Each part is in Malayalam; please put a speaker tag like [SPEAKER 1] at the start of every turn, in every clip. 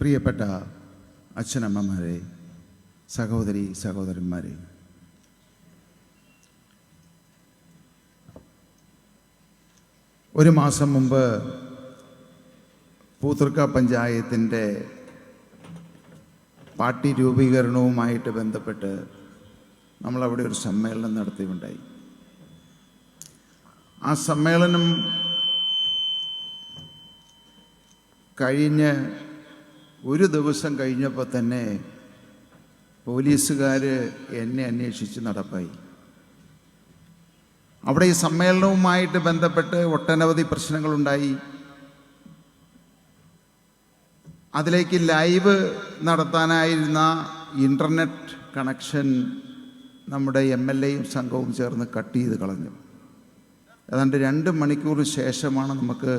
[SPEAKER 1] പ്രിയപ്പെട്ട അച്ഛനമ്മമാരെ, സഹോദരി സഹോദരന്മാരെ, ഒരു മാസം മുമ്പ് പൂതൃക്ക പഞ്ചായത്തിൻ്റെ പാർട്ടി രൂപീകരണവുമായിട്ട് ബന്ധപ്പെട്ട് നമ്മളവിടെ ഒരു സമ്മേളനം നടത്തുകയുണ്ടായി. ആ സമ്മേളനം കഴിഞ്ഞ് ഒരു ദിവസം കഴിഞ്ഞപ്പോൾ തന്നെ പോലീസുകാർ എന്നെ അന്വേഷിച്ച് നടപ്പായി. അവിടെ ഈ സമ്മേളനവുമായിട്ട് ബന്ധപ്പെട്ട് ഒട്ടനവധി പ്രശ്നങ്ങളുണ്ടായി. അതിലേക്ക് ലൈവ് നടത്താനായിരുന്ന ഇൻ്റർനെറ്റ് കണക്ഷൻ നമ്മുടെ MLA യും സംഘവും ചേർന്ന് കട്ട് ചെയ്ത് കളഞ്ഞു. ഏതാണ്ട് 2 മണിക്കൂർ ശേഷമാണ് നമുക്ക്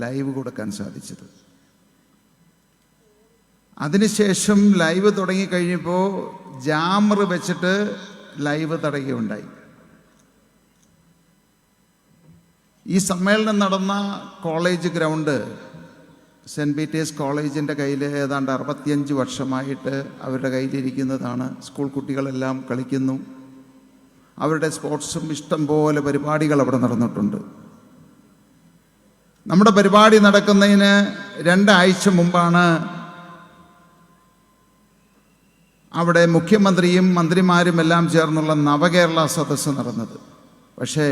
[SPEAKER 1] ലൈവ് കൊടുക്കാൻ സാധിച്ചത്. അതിനുശേഷം ലൈവ് തുടങ്ങിക്കഴിഞ്ഞപ്പോൾ ജാമർ വെച്ചിട്ട് ലൈവ് തടയുകയുണ്ടായി. ഈ സമ്മേളനം നടന്ന കോളേജ് ഗ്രൗണ്ട് സെൻറ്റ് പീറ്റേഴ്സ് കോളേജിൻ്റെ കയ്യിൽ ഏതാണ്ട് 65 വർഷമായിട്ട് അവരുടെ കയ്യിലിരിക്കുന്നതാണ്. സ്കൂൾ കുട്ടികളെല്ലാം കളിക്കുന്നു. അവരുടെ സ്പോർട്സും ഇഷ്ടംപോലെ പരിപാടികൾ അവിടെ നടന്നിട്ടുണ്ട്. നമ്മുടെ പരിപാടി നടക്കുന്നതിന് 2 ആഴ്ച മുമ്പാണ് അവിടെ മുഖ്യമന്ത്രിയും മന്ത്രിമാരും എല്ലാം ചേർന്നുള്ള നവകേരള സദസ്സ് നടന്നത്. പക്ഷേ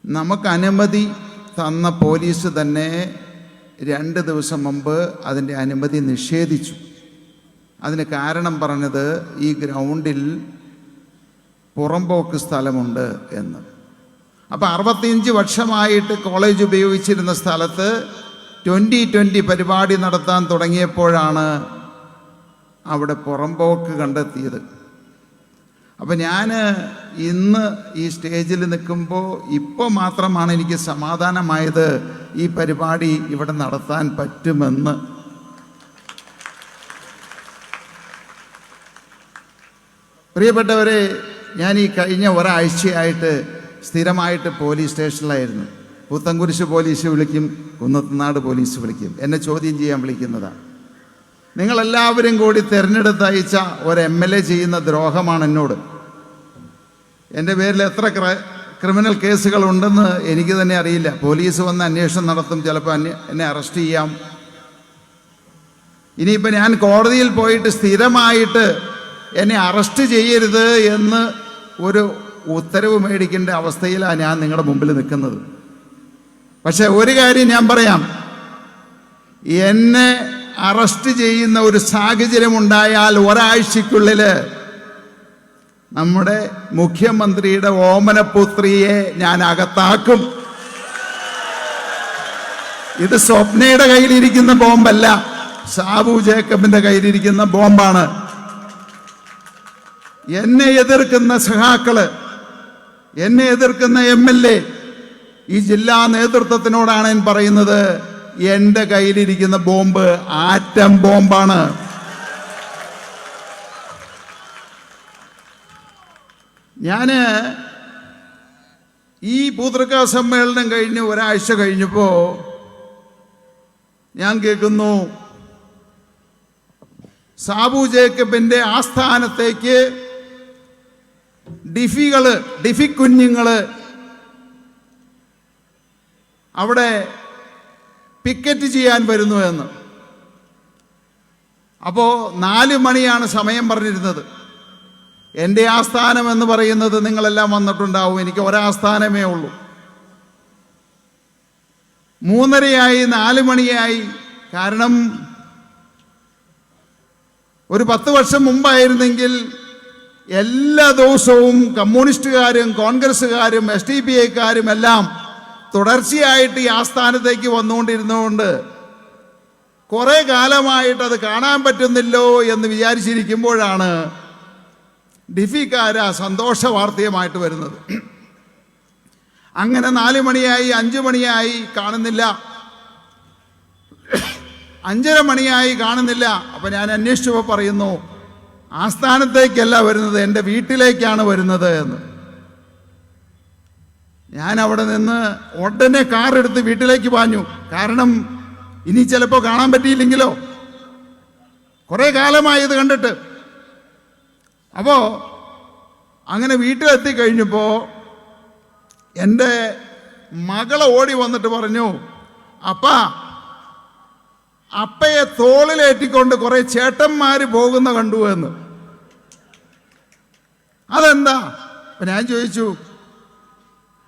[SPEAKER 1] നമുക്ക് അനുമതി തന്ന പോലീസ് തന്നെ 2 ദിവസം മുമ്പ് അതിൻ്റെ അനുമതി നിഷേധിച്ചു. അതിന് കാരണം പറഞ്ഞത് ഈ ഗ്രൗണ്ടിൽ പുറമ്പോക്ക് സ്ഥലമുണ്ട് എന്ന്. അപ്പോൾ 65 വർഷമായിട്ട് കോളേജ് ഉപയോഗിച്ചിരുന്ന സ്ഥലത്ത് 2020 പരിപാടി നടത്താൻ തുടങ്ങിയപ്പോഴാണ് അവിടെ പുറമ്പോക്ക് കണ്ടെത്തിയത്. അപ്പം ഞാൻ ഇന്ന് ഈ സ്റ്റേജിൽ നിൽക്കുമ്പോൾ ഇപ്പോൾ മാത്രമാണ് എനിക്ക് സമാധാനമായത് ഈ പരിപാടി ഇവിടെ നടത്താൻ പറ്റുമെന്ന്. പ്രിയപ്പെട്ടവരെ, ഞാൻ ഈ കഴിഞ്ഞ ഒരാഴ്ചയായിട്ട് സ്ഥിരമായിട്ട് പോലീസ് സ്റ്റേഷനിലായിരുന്നു. പുത്തൻകുരിശ് പോലീസ് വിളിക്കും, കുന്നത്തുനാട് പോലീസ് വിളിക്കും, എന്നെ ചോദ്യം ചെയ്യാൻ വിളിക്കുന്നതാണ്. നിങ്ങളെല്ലാവരും കൂടി തിരഞ്ഞെടുത്തയച്ച ഒരു MLA ചെയ്യുന്ന ദ്രോഹമാണ് എന്നോട്. എൻ്റെ പേരിൽ എത്ര ക്രിമിനൽ കേസുകളുണ്ടെന്ന് എനിക്ക് തന്നെ അറിയില്ല. പോലീസ് വന്ന് അന്വേഷണം നടത്തും, ചിലപ്പോൾ എന്നെ അറസ്റ്റ് ചെയ്യാം. ഇനിയിപ്പോൾ ഞാൻ കോടതിയിൽ പോയിട്ട് സ്ഥിരമായിട്ട് എന്നെ അറസ്റ്റ് ചെയ്യരുത് എന്ന് ഒരു ഉത്തരവ് മേടിക്കേണ്ട അവസ്ഥയിലാണ് ഞാൻ നിങ്ങളുടെ മുമ്പിൽ നിൽക്കുന്നത്. പക്ഷേ ഒരു കാര്യം ഞാൻ പറയാം, എന്നെ അറസ്റ്റ് ചെയ്യുന്ന ഒരു സാഹചര്യം ഉണ്ടായാൽ ഒരാഴ്ചയ്ക്കുള്ളിൽ നമ്മുടെ മുഖ്യമന്ത്രിയുടെ ഓമനപുത്രിയെ ഞാൻ അകത്താക്കും. ഇത് സ്വപ്നയുടെ കയ്യിലിരിക്കുന്ന ബോംബല്ല, സാബു ജേക്കബിന്റെ കയ്യിലിരിക്കുന്ന ബോംബാണ്. എന്നെ എതിർക്കുന്ന സഖാക്കള്, എന്നെ എതിർക്കുന്ന MLA, ഈ ജില്ലാ നേതൃത്വത്തിനോടാണ് ഞാൻ പറയുന്നത്, എൻ്റെ കയ്യിലിരിക്കുന്ന ബോംബ് ആറ്റം ബോംബാണ്. ഞാൻ ഈ പൂതൃക്ക സമ്മേളനം കഴിഞ്ഞ് ഒരാഴ്ച കഴിഞ്ഞപ്പോൾ ഞാൻ കേൾക്കുന്നു, സാബു ജേക്കബിൻ്റെ ആസ്ഥാനത്തേക്ക് ഡിഫി കുഞ്ഞുങ്ങൾ അവിടെ പിക്കറ്റ് ചെയ്യാൻ വരുന്നു എന്ന്. അപ്പോൾ 4 മണിയാണ് സമയം പറഞ്ഞിരുന്നത്. എൻ്റെ ആസ്ഥാനം എന്ന് പറയുന്നത് നിങ്ങളെല്ലാം വന്നിട്ടുണ്ടാവും, എനിക്ക് ഒരാസ്ഥാനമേ ഉള്ളൂ. 3:30 4 മണിയായി. കാരണം ഒരു 10 വർഷം മുമ്പായിരുന്നെങ്കിൽ എല്ലാ ദിവസവും കമ്മ്യൂണിസ്റ്റുകാരും കോൺഗ്രസ്സുകാരും SDPIക്കാരും എല്ലാം തുടർച്ചയായിട്ട് ഈ ആസ്ഥാനത്തേക്ക് വന്നുകൊണ്ടിരുന്നതുകൊണ്ട് കുറേ കാലമായിട്ട് അത് കാണാൻ പറ്റുന്നില്ലോ എന്ന് വിചാരിച്ചിരിക്കുമ്പോഴാണ് ഡിഫിക്കാര സന്തോഷ വാർത്തയുമായിട്ട് വരുന്നത്. അങ്ങനെ 4 മണിയായി, 5 മണിയായി, കാണുന്നില്ല. 5:30 മണിയായി, കാണുന്നില്ല. അപ്പം ഞാൻ അന്വേഷിച്ചപ്പോൾ പറയുന്നു, ആസ്ഥാനത്തേക്കല്ല വരുന്നത്, എൻ്റെ വീട്ടിലേക്കാണ് വരുന്നത് എന്ന്. ഞാൻ അവിടെ നിന്ന് ഉടനെ കാറെടുത്ത് വീട്ടിലേക്ക് പാഞ്ഞു. കാരണം ഇനി ചിലപ്പോൾ കാണാൻ പറ്റിയില്ലെങ്കിലോ. കുറേ കാലമായി ഇത് കണ്ടിട്ട്. അപ്പോൾ അങ്ങനെ വീട്ടിലെത്തി കഴിഞ്ഞപ്പോൾ എൻ്റെ മകളെ ഓടി വന്നിട്ട് പറഞ്ഞു, അപ്പയെ തോളിലേറ്റിക്കൊണ്ട് കുറേ ചേട്ടന്മാർ പോകുന്ന കണ്ടു എന്ന്. അതെന്താ? അപ്പം ഞാൻ ചോദിച്ചു,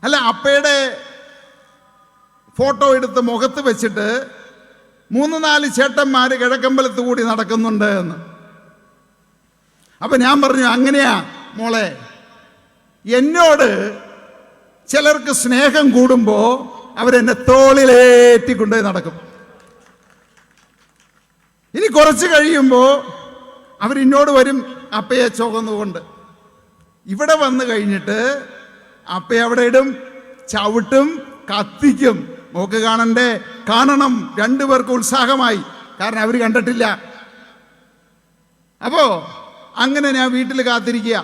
[SPEAKER 1] അല്ല, അപ്പയുടെ ഫോട്ടോ എടുത്ത് മുഖത്ത് വെച്ചിട്ട് 3-4 ചേട്ടന്മാർ കിഴക്കമ്പലത്ത് കൂടി നടക്കുന്നുണ്ട് എന്ന്. അപ്പം ഞാൻ പറഞ്ഞു, അങ്ങനെയാ മോളെ, എന്നോട് ചിലർക്ക് സ്നേഹം കൂടുമ്പോൾ അവരെന്നെ തോളിലേറ്റിക്കൊണ്ടേ നടക്കും. ഇനി കുറച്ച് കഴിയുമ്പോൾ അവരിന്നോട് വരും അപ്പയെ ചുവന്നുകൊണ്ട്. ഇവിടെ വന്നു കഴിഞ്ഞിട്ട് അപ്പയെ അവിടെ ഇടും, ചവിട്ടും, കത്തിക്കും. മോക്ക് കാണണം. രണ്ടുപേർക്ക് ഉത്സാഹമായി, കാരണം അവർ കണ്ടിട്ടില്ല. അപ്പോ അങ്ങനെ ഞാൻ വീട്ടിൽ കാത്തിരിക്കുക.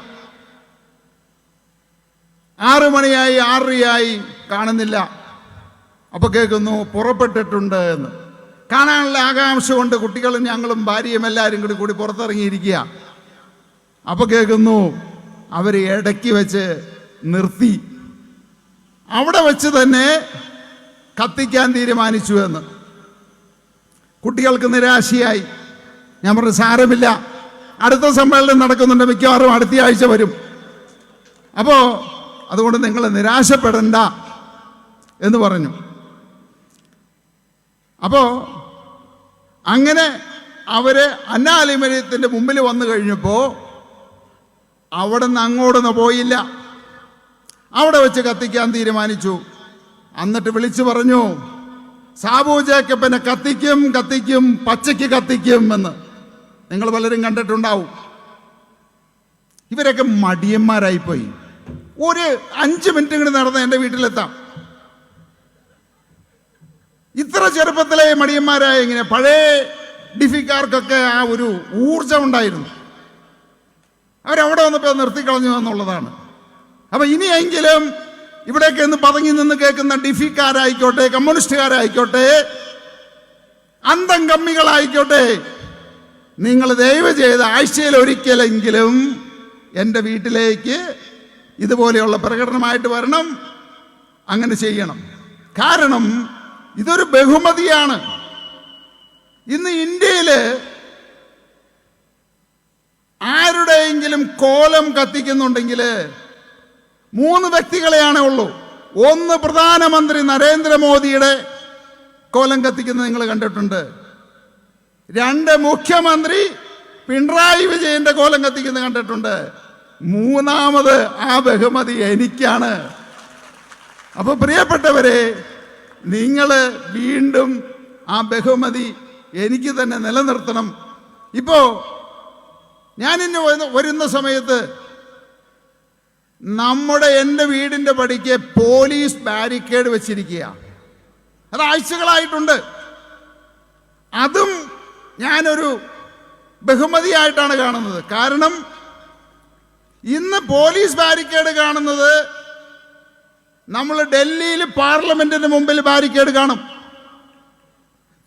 [SPEAKER 1] 6 മണിയായി, 6:30 കാണുന്നില്ല. അപ്പൊ കേൾക്കുന്നു പുറപ്പെട്ടിട്ടുണ്ട് എന്ന്. കാണാനുള്ള ആകാംക്ഷ കൊണ്ട് കുട്ടികളും ഞങ്ങളും ഭാര്യയും എല്ലാവരും കൂടി പുറത്തിറങ്ങിയിരിക്കുക. അപ്പൊ കേൾക്കുന്നു അവർ ഇടയ്ക്ക് വെച്ച് നിർത്തി, അവിടെ വെച്ച് തന്നെ കത്തിക്കാൻ തീരുമാനിച്ചു എന്ന്. കുട്ടികൾക്ക് നിരാശയായി. ഞാൻ പറഞ്ഞു, സാരമില്ല, അടുത്ത സമ്മേളനം നടക്കുന്നുണ്ട്, മിക്കവാറും അടുത്ത ആഴ്ച വരും. അപ്പോൾ അതുകൊണ്ട് നിങ്ങൾ നിരാശപ്പെടണ്ട എന്ന് പറഞ്ഞു. അപ്പോൾ അങ്ങനെ അവര് അന്നാലിമരത്തിൻ്റെ മുമ്പിൽ വന്നു കഴിഞ്ഞപ്പോൾ അവിടെ നിന്ന് അങ്ങോട്ടൊന്നും പോയില്ല, അവിടെ വെച്ച് കത്തിക്കാൻ തീരുമാനിച്ചു. എന്നിട്ട് വിളിച്ചു പറഞ്ഞു, സാബു ജേക്കബിനെ കത്തിക്കും, പച്ചയ്ക്ക് കത്തിക്കും എന്ന്. നിങ്ങൾ പലരും കണ്ടിട്ടുണ്ടാവും. ഇവരൊക്കെ മടിയന്മാരായിപ്പോയി. ഒരു 5 മിനിറ്റ് കൂടി നടന്ന് എൻ്റെ വീട്ടിലെത്താം. ഇത്ര ചെറുപ്പത്തിലെ മടിയന്മാരായ ഇങ്ങനെ. പഴയ ഡിഫിക്കാർക്കൊക്കെ ആ ഒരു ഊർജം ഉണ്ടായിരുന്നു. അവരവിടെ വന്നപ്പോൾ നിർത്തിക്കളഞ്ഞു എന്നുള്ളതാണ്. അപ്പൊ ഇനിയെങ്കിലും ഇവിടേക്ക് ഒന്ന് പതുങ്ങി നിന്ന് കേൾക്കുന്ന ഡിഫിക്കാരായിക്കോട്ടെ, കമ്മ്യൂണിസ്റ്റുകാരായിക്കോട്ടെ, അന്തം കമ്മികളായിക്കോട്ടെ, നിങ്ങൾ ദയവ് ചെയ്ത് ആഴ്ചയിൽ ഒരിക്കലെങ്കിലും എൻ്റെ വീട്ടിലേക്ക് ഇതുപോലെയുള്ള പ്രകടനമായിട്ട് വരണം. അങ്ങനെ ചെയ്യണം. കാരണം ഇതൊരു ബഹുമതിയാണ്. ഇന്ന് ഇന്ത്യയിൽ ആരുടെയെങ്കിലും കോലം കത്തിക്കുന്നുണ്ടെങ്കിൽ 3 വ്യക്തികളെയാണ് ഉള്ളൂ. ഒന്ന് പ്രധാനമന്ത്രി നരേന്ദ്രമോദിയുടെ കോലം കത്തിക്കുന്നത് നിങ്ങൾ കണ്ടിട്ടുണ്ട്. 2 മുഖ്യമന്ത്രി പിണറായി വിജയന്റെ കോലം കത്തിക്കുന്നത് കണ്ടിട്ടുണ്ട്. 3ാമത് ആ ബഹുമതി എനിക്കാണ്. അപ്പൊ പ്രിയപ്പെട്ടവരെ, നിങ്ങൾ വീണ്ടും ആ ബഹുമതി എനിക്ക് തന്നെ നിലനിർത്തണം. ഇപ്പോ ഞാനിന്ന് വരുന്ന സമയത്ത് എൻ്റെ വീടിൻ്റെ പടിക്ക് പോലീസ് ബാരിക്കേഡ് വെച്ചിരിക്കുക. അത് ആഴ്ചകളായിട്ടുണ്ട്. അതും ഞാനൊരു ബഹുമതിയായിട്ടാണ് കാണുന്നത്. കാരണം ഇന്ന് പോലീസ് ബാരിക്കേഡ് കാണുന്നത്, നമ്മൾ ഡൽഹിയിൽ പാർലമെന്റിന് മുമ്പിൽ ബാരിക്കേഡ് കാണും.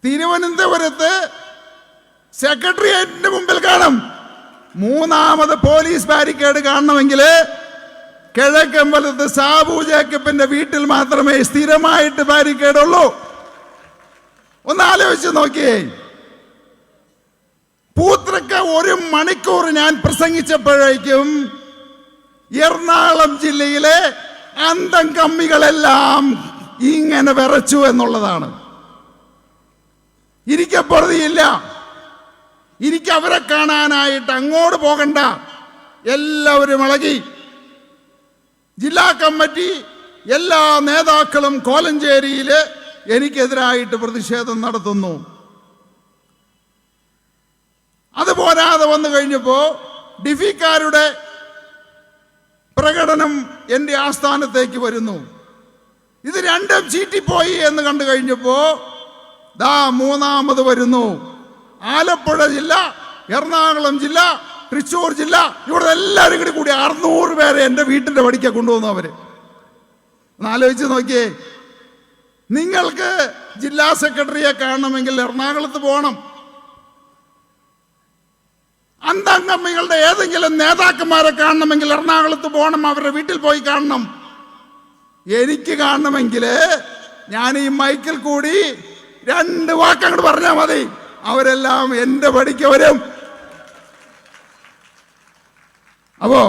[SPEAKER 1] തിരുവനന്തപുരത്ത് സെക്രട്ടേറിയറ്റിന്റെ മുമ്പിൽ കാണും. 3ാമത് പോലീസ് ബാരിക്കേഡ് കാണണമെങ്കിൽ കിഴക്കമ്പലത്ത് സാബു ജേക്കബിന്റെ വീട്ടിൽ മാത്രമേ സ്ഥിരമായിട്ട് ബാരിക്കേഡ് ഉള്ളൂ. ഒന്ന് ആലോചിച്ച് നോക്കിയേ. പൂത്രക്ക 1 മണിക്കൂർ ഞാൻ പ്രസംഗിച്ചപ്പോഴേക്കും എറണാകുളം ജില്ലയിലെ അന്തം കമ്മികളെല്ലാം ഇങ്ങനെ വിറച്ചു എന്നുള്ളതാണ്. ഇരിക്കപ്പെടുകയില്ല. എനിക്ക് അവരെ കാണാനായിട്ട് അങ്ങോട്ട് പോകണ്ട. എല്ലാവരും ഇളകി. ജില്ലാ കമ്മിറ്റി എല്ലാ നേതാക്കളും കോലഞ്ചേരിയിൽ എനിക്കെതിരായിട്ട് പ്രതിഷേധം നടത്തുന്നു. അതുപോരാതെ വന്നു കഴിഞ്ഞപ്പോൾ ഡിഫിക്കാരുടെ പ്രകടനം എൻ്റെ ആസ്ഥാനത്തേക്ക് വരുന്നു. ഇത് രണ്ടും ചീറ്റിപ്പോയി എന്ന് കണ്ടു കഴിഞ്ഞപ്പോൾ ദാ 3ാമത് വരുന്നു. ആലപ്പുഴ ജില്ല, എറണാകുളം ജില്ല, തൃശ്ശൂർ ജില്ല, ഇവിടെ എല്ലാവരും കൂടി 600 പേരെ എൻ്റെ വീട്ടിൻ്റെ പടിക്ക് കൊണ്ടുവന്നു. അവര് ഒന്ന് ആലോചിച്ച് നോക്കിയേ. നിങ്ങൾക്ക് ജില്ലാ സെക്രട്ടറിയെ കാണണമെങ്കിൽ എറണാകുളത്ത് പോകണം. അന്തംഗമികളുടെ ഏതെങ്കിലും നേതാക്കന്മാരെ കാണണമെങ്കിൽ എറണാകുളത്ത് പോകണം, അവരുടെ വീട്ടിൽ പോയി കാണണം. എനിക്ക് കാണണമെങ്കിൽ ഞാൻ ഈ മൈക്കിൽ കൂടി 2 വാക്കങ്ങോട്ട് പറഞ്ഞാൽ മതി, അവരെല്ലാം എൻ്റെ പടിക്ക് വരും. അപ്പോ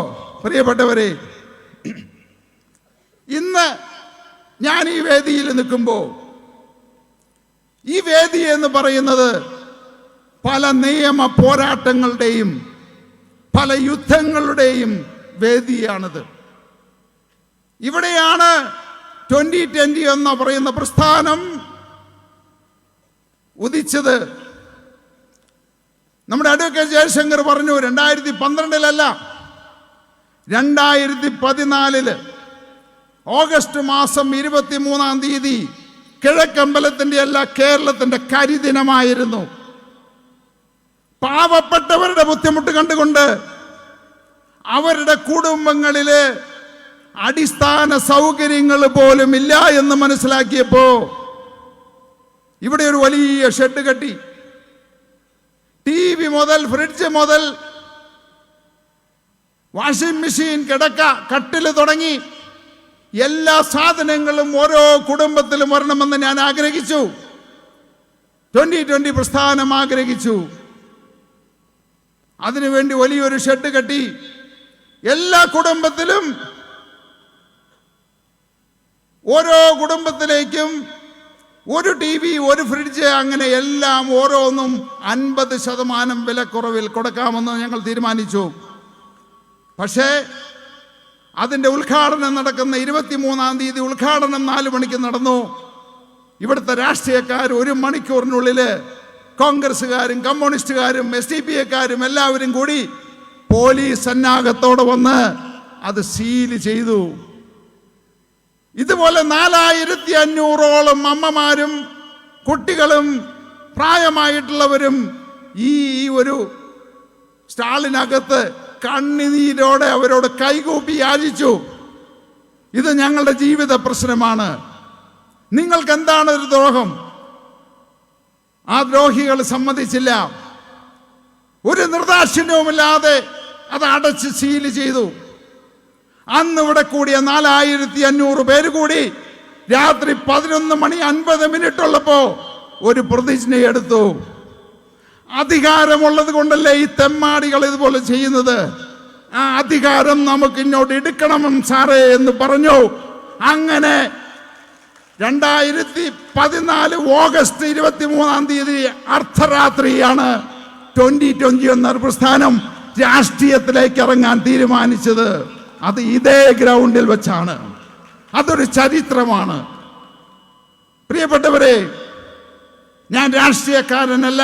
[SPEAKER 1] പ്രിയപ്പെട്ടവരെ, ഇന്ന് ഞാൻ ഈ വേദിയിൽ നിൽക്കുമ്പോൾ, ഈ വേദി എന്ന് പറയുന്നത് പല നിയമ പോരാട്ടങ്ങളുടെയും പല യുദ്ധങ്ങളുടെയും വേദിയാണിത്. ഇവിടെയാണ് 2020 എന്ന് പറയുന്ന പ്രസ്ഥാനം ഉദിച്ചത്. നമ്മുടെ അഡ്വക്കേറ്റ് ജയശങ്കർ പറഞ്ഞു, 2012 2014 ഓഗസ്റ്റ് മാസം 23 കിഴക്കമ്പലത്തിന്റെ അല്ല, കേരളത്തിന്റെ കരിദിനമായിരുന്നു. പാവപ്പെട്ടവരുടെ ബുദ്ധിമുട്ട് കണ്ടുകൊണ്ട് അവരുടെ കുടുംബങ്ങളില് അടിസ്ഥാന സൗകര്യങ്ങൾ പോലും ഇല്ല എന്ന് മനസ്സിലാക്കിയപ്പോ ഇവിടെ ഒരു വലിയ ഷെഡ് കെട്ടി. TV മുതൽ ഫ്രിഡ്ജ് മുതൽ വാഷിംഗ് മെഷീൻ, കിടക്ക, കട്ടില് തുടങ്ങി എല്ലാ സാധനങ്ങളും ഓരോ കുടുംബത്തിലും വരണമെന്ന് ഞാൻ ആഗ്രഹിച്ചു. 2020 പ്രസ്ഥാനം ആഗ്രഹിച്ചു. അതിനുവേണ്ടി വലിയൊരു ഷെഡ് കെട്ടി. എല്ലാ കുടുംബത്തിലും, ഓരോ കുടുംബത്തിലേക്കും ഒരു TV, ഒരു ഫ്രിഡ്ജ്, അങ്ങനെ എല്ലാം ഓരോന്നും 50% വിലക്കുറവിൽ കൊടുക്കാമെന്ന് ഞങ്ങൾ തീരുമാനിച്ചു. പക്ഷേ അതിൻ്റെ ഉദ്ഘാടനം നടക്കുന്ന 23 ഉദ്ഘാടനം 4 മണിക്ക് നടന്നു. ഇവിടുത്തെ രാഷ്ട്രീയക്കാർ 1 മണിക്കൂറിനുള്ളിൽ, കോൺഗ്രസ്സുകാരും കമ്മ്യൂണിസ്റ്റുകാരും SDPIക്കാരും എല്ലാവരും കൂടി പോലീസ് സന്നാഹത്തോടെ വന്ന് അത് സീൽ ചെയ്തു. ഇതുപോലെ 4500ഓളം അമ്മമാരും കുട്ടികളും പ്രായമായിട്ടുള്ളവരും ഈ ഒരു സ്റ്റാളിനകത്ത് കണ്ണുനീരോടെ അവരോട് കൈകൂപ്പി യാചിച്ചു, ഇത് ഞങ്ങളുടെ ജീവിത പ്രശ്നമാണ്, നിങ്ങൾക്ക് എന്താണ് ഒരു ദ്രോഹം? ആ ദ്രോഹികൾ സമ്മതിച്ചില്ല. ഒരു നിർദാക്ഷിണ്യവുമില്ലാതെ അത് അടച്ച് സീൽ ചെയ്തു. അന്ന് ഇവിടെ കൂടിയ 4500 പേര് കൂടി രാത്രി 11:50 ഒരു പ്രതിജ്ഞ എടുത്തു. അധികാരമുള്ളത് കൊണ്ടല്ലേ ഈ തെമ്മാടികൾ ഇതുപോലെ ചെയ്യുന്നത്? ആ അധികാരം നമുക്ക് ഇങ്ങോട്ട് എടുക്കണം സാറേ എന്ന് പറഞ്ഞു. അങ്ങനെ 2014 ഓഗസ്റ്റ് 23 അർദ്ധരാത്രിയാണ് 2020 എന്ന പ്രസ്ഥാനം രാഷ്ട്രീയത്തിലേക്ക് ഇറങ്ങാൻ തീരുമാനിച്ചത്. അത് ഇതേ ഗ്രൗണ്ടിൽ വെച്ചാണ്. അതൊരു ചരിത്രമാണ്. പ്രിയപ്പെട്ടവരെ, ഞാൻ രാഷ്ട്രീയക്കാരനല്ല,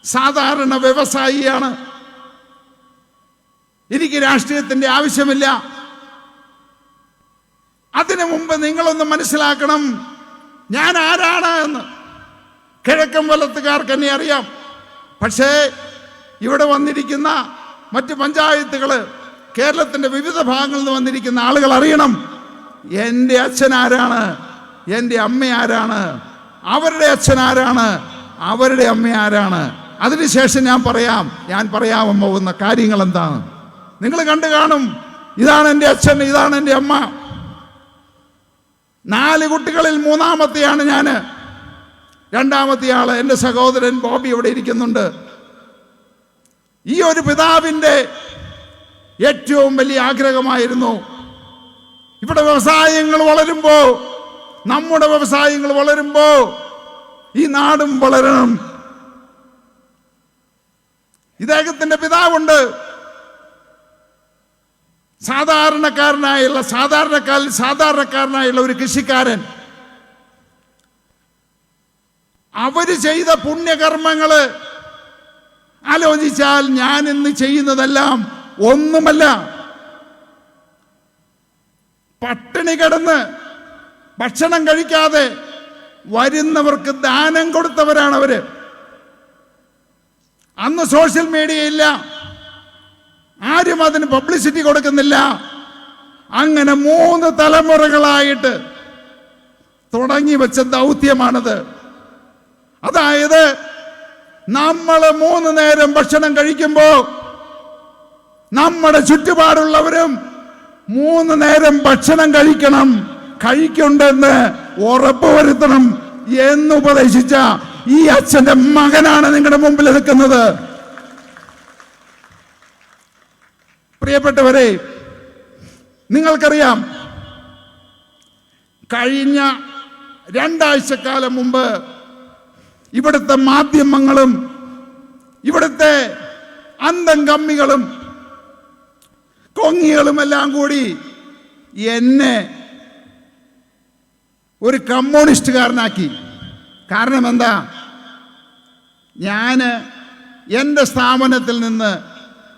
[SPEAKER 1] സാധാരണ വ്യവസായിയാണ്. എനിക്ക് രാഷ്ട്രീയത്തിന്റെ ആവശ്യമില്ല. അതിനു മുമ്പ് നിങ്ങളൊന്ന് മനസ്സിലാക്കണം ഞാൻ ആരാണ് എന്ന്. കിഴക്കമ്പലത്തുകാർക്ക് എന്നെ അറിയാം. പക്ഷേ ഇവിടെ വന്നിരിക്കുന്ന മറ്റ് പഞ്ചായത്തുകൾ, കേരളത്തിന്റെ വിവിധ ഭാഗങ്ങളിൽ നിന്ന് വന്നിരിക്കുന്ന ആളുകൾ അറിയണം എൻ്റെ അച്ഛൻ ആരാണ്, എൻ്റെ അമ്മ ആരാണ്, അവരുടെ അച്ഛൻ ആരാണ്, അവരുടെ അമ്മ ആരാണ്. അതിനുശേഷം ഞാൻ പറയാൻ പോകുന്ന കാര്യങ്ങൾ എന്താണ്. നിങ്ങൾ കണ്ടു കാണും, ഇതാണ് എൻ്റെ അച്ഛൻ, ഇതാണ് എൻ്റെ അമ്മ. 4 കുട്ടികളിൽ 3-മത്തെയാണ് ഞാൻ. 2-മത്തെ ആള് എൻ്റെ സഹോദരൻ ബോബി ഇവിടെ ഇരിക്കുന്നുണ്ട്. ഈ ഒരു പിതാവിൻ്റെ ഏറ്റവും വലിയ ആഗ്രഹമായിരുന്നു ഇവിടെ വ്യവസായങ്ങൾ വളരുമ്പോ, നമ്മുടെ വ്യവസായങ്ങൾ വളരുമ്പോ ഈ നാടും വളരണം. ഇദ്ദേഹത്തിന്റെ പിതാവുണ്ട്, സാധാരണക്കാരനായുള്ള ഒരു കൃഷിക്കാരൻ. അവര് ചെയ്ത പുണ്യകർമ്മങ്ങള് ആലോചിച്ചാൽ ഞാൻ ഇന്ന് ചെയ്യുന്നതെല്ലാം ഒന്നുമല്ല. പട്ടിണി കിടന്ന് ഭക്ഷണം കഴിക്കാതെ വരുന്നവർക്ക് ദാനം കൊടുത്തവരാണ് അവര്. അന്ന് സോഷ്യൽ മീഡിയ ഇല്ല, ആരും അതിന് പബ്ലിസിറ്റി കൊടുക്കുന്നില്ല. അങ്ങനെ 3 തലമുറകളായിട്ട് തുടങ്ങി വെച്ച ദൗത്യമാണത്. അതായത് നമ്മൾ 3 നേരം ഭക്ഷണം കഴിക്കുമ്പോ നമ്മുടെ ചുറ്റുപാടുള്ളവരും 3 നേരം ഭക്ഷണം കഴിക്കുന്നുണ്ടെന്ന് ഉറപ്പുവരുത്തണം എന്നുപദേശിച്ച ഈ അച്ഛന്റെ മകനാണ് നിങ്ങളുടെ മുമ്പിൽ നിൽക്കുന്നത്. പ്രിയപ്പെട്ടവരെ, നിങ്ങൾക്കറിയാം, കഴിഞ്ഞ 2 ആഴ്ചക്കാലം മുമ്പ് ഇവിടുത്തെ മാധ്യമങ്ങളും ഇവിടുത്തെ അന്തം കമ്മികളും കൊങ്ങികളും എല്ലാം കൂടി എന്നെ ഒരു കമ്മ്യൂണിസ്റ്റുകാരനാക്കി. കാരണം എന്താ? ഞാൻ എൻ്റെ സ്ഥാപനത്തിൽ നിന്ന്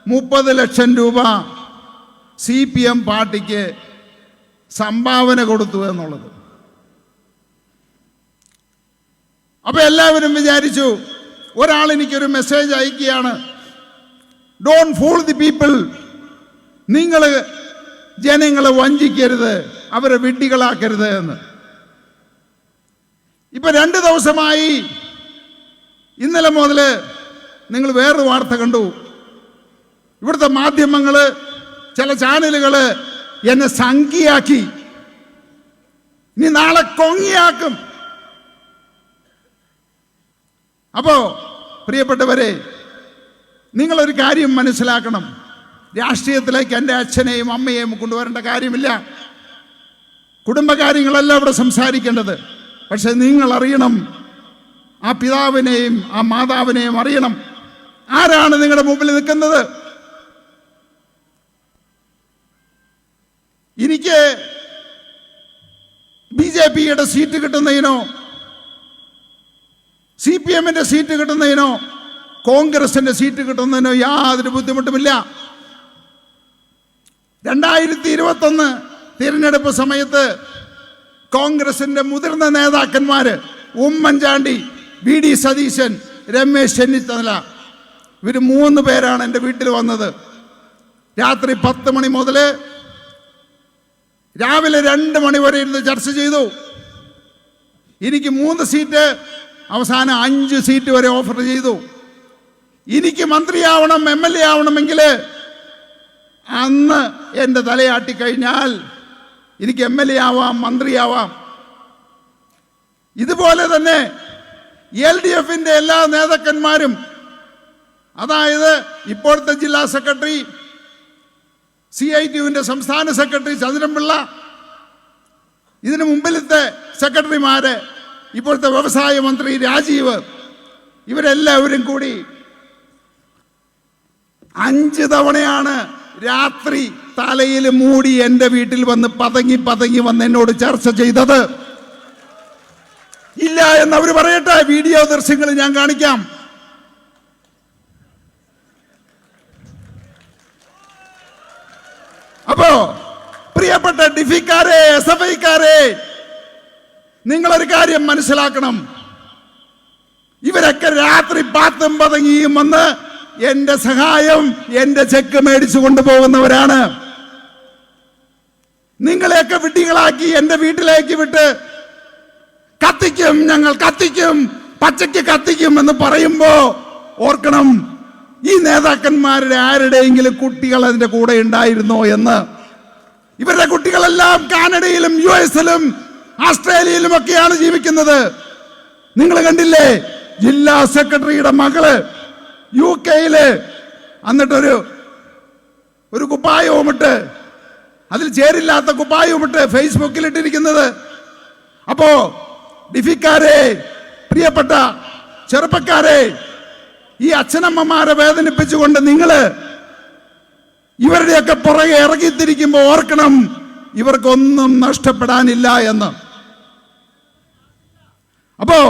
[SPEAKER 1] 30 ലക്ഷം രൂപ CPM പാർട്ടിക്ക് സംഭാവന കൊടുത്തു എന്നുള്ളത്. അപ്പൊ എല്ലാവരും വിചാരിച്ചു, ഒരാൾ എനിക്കൊരു മെസ്സേജ് അയക്കുകയാണ്, ഡോണ്ട് ഫൂൾ ദി പീപ്പിൾ, നിങ്ങൾ ജനങ്ങളെ വഞ്ചിക്കരുത്, അവരെ വിഡ്ഢികളാക്കരുത് എന്ന്. ഇപ്പൊ 2 ദിവസമായി, ഇന്നലെ മുതൽ നിങ്ങൾ വേറൊരു വാർത്ത കണ്ടു. ഇവിടുത്തെ മാധ്യമങ്ങൾ, ചില ചാനലുകൾ എന്നെ സംഖ്യയാക്കി, ഇനി നാളെ കൊങ്ങിയാക്കും. അപ്പോ പ്രിയപ്പെട്ടവരെ, നിങ്ങളൊരു കാര്യം മനസ്സിലാക്കണം. രാഷ്ട്രീയത്തിലേക്ക് എൻ്റെ അച്ഛനെയും അമ്മയെയും കൊണ്ടുവരേണ്ട കാര്യമില്ല. കുടുംബകാര്യങ്ങളല്ല ഇവിടെ സംസാരിക്കേണ്ടത്. പക്ഷെ നിങ്ങൾ അറിയണം, ആ പിതാവിനെയും ആ മാതാവിനെയും അറിയണം. ആരാണ് നിങ്ങളുടെ മുമ്പിൽ നിൽക്കുന്നത്? എനിക്ക് BJPയുടെ സീറ്റ് കിട്ടുന്നതിനോ CPMന്റെ സീറ്റ് കിട്ടുന്നതിനോ കോൺഗ്രസിന്റെ സീറ്റ് കിട്ടുന്നതിനോ യാതൊരു ബുദ്ധിമുട്ടുമില്ല. 2021 തിരഞ്ഞെടുപ്പ് സമയത്ത് കോൺഗ്രസിന്റെ മുതിർന്ന നേതാക്കന്മാര് ഉമ്മൻചാണ്ടി, VD സതീശൻ, രമേശ് ചെന്നിത്തല, ഇവർ 3 പേരാണ് എൻ്റെ വീട്ടിൽ വന്നത്. രാത്രി 10 മണി മുതൽ രാവിലെ 2 മണി വരെ ഇരുന്ന് ചർച്ച ചെയ്തു. എനിക്ക് 3 സീറ്റ്, അവസാനം 5 സീറ്റ് വരെ ഓഫർ ചെയ്തു. എനിക്ക് മന്ത്രിയാവണം, MLA ആവണമെങ്കിൽ അന്ന് എൻ്റെ തലയാട്ടിക്കഴിഞ്ഞാൽ എനിക്ക് MLA ആവാം, മന്ത്രിയാവാം. ഇതുപോലെ തന്നെ LDFന്റെ എല്ലാ നേതാക്കന്മാരും, അതായത് ഇപ്പോഴത്തെ ജില്ലാ സെക്രട്ടറി, CITUവിന്റെ സംസ്ഥാന സെക്രട്ടറി ചന്ദ്രൻപിള്ള, ഇതിനു മുമ്പിലത്തെ സെക്രട്ടറിമാര്, ഇപ്പോഴത്തെ വ്യവസായ മന്ത്രി രാജീവ്, ഇവരെല്ലാവരും കൂടി 5 തവണയാണ് രാത്രി തലയിൽ മൂടി എൻ്റെ വീട്ടിൽ വന്ന് പതങ്ങി വന്ന് എന്നോട് ചർച്ച ചെയ്തത്. ഇല്ല എന്ന് അവർ പറയട്ടെ, വീഡിയോ ദൃശ്യങ്ങൾ ഞാൻ കാണിക്കാം. അപ്പോ പ്രിയപ്പെട്ട ഡിഫിക്കാരെ, SFIക്കാരെ, നിങ്ങളൊരു കാര്യം മനസ്സിലാക്കണം. ഇവരൊക്കെ രാത്രി 10 പതങ്ങിയും വന്ന് എന്റെ സഹായം, എന്റെ ചെക്ക് മേടിച്ചു കൊണ്ടുപോകുന്നവരാണ്. നിങ്ങളെയൊക്കെ വിഡ്ഢികളാക്കി എൻ്റെ വീട്ടിലേക്ക് വിട്ട് കത്തിക്കും, ഞങ്ങൾ കത്തിക്കും, പച്ചയ്ക്ക് കത്തിക്കും എന്ന് പറയുമ്പോ ഓർക്കണം, ഈ നേതാക്കന്മാരുടെ ആരുടെയെങ്കിലും കുട്ടികൾ അതിന്റെ കൂടെ ഉണ്ടായിരുന്നോ എന്ന്. ഇവരുടെ കുട്ടികളെല്ലാം കാനഡയിലും US-ലും ഓസ്ട്രേലിയയിലും ഒക്കെയാണ് ജീവിക്കുന്നത്. നിങ്ങൾ കണ്ടില്ലേ, ജില്ലാ സെക്രട്ടറിയുടെ മകള് UK-യില് എന്നിട്ടൊരു കുപ്പായവുമിട്ട്, അതിൽ ചേരില്ലാത്ത കുപ്പായവുമിട്ട് ഫേസ്ബുക്കിൽ ഇട്ടിരിക്കുന്നത്. അപ്പോ ഡിഫിക്കാരെ, പ്രിയപ്പെട്ട ചെറുപ്പക്കാരെ, ഈ അച്ഛനമ്മമാരെ വേദനിപ്പിച്ചുകൊണ്ട് നിങ്ങള് ഇവരുടെയൊക്കെ പുറകെ ഇറങ്ങിത്തിരിക്കുമ്പോൾ ഓർക്കണം, ഇവർക്കൊന്നും നഷ്ടപ്പെടാനില്ല എന്ന്. അപ്പോ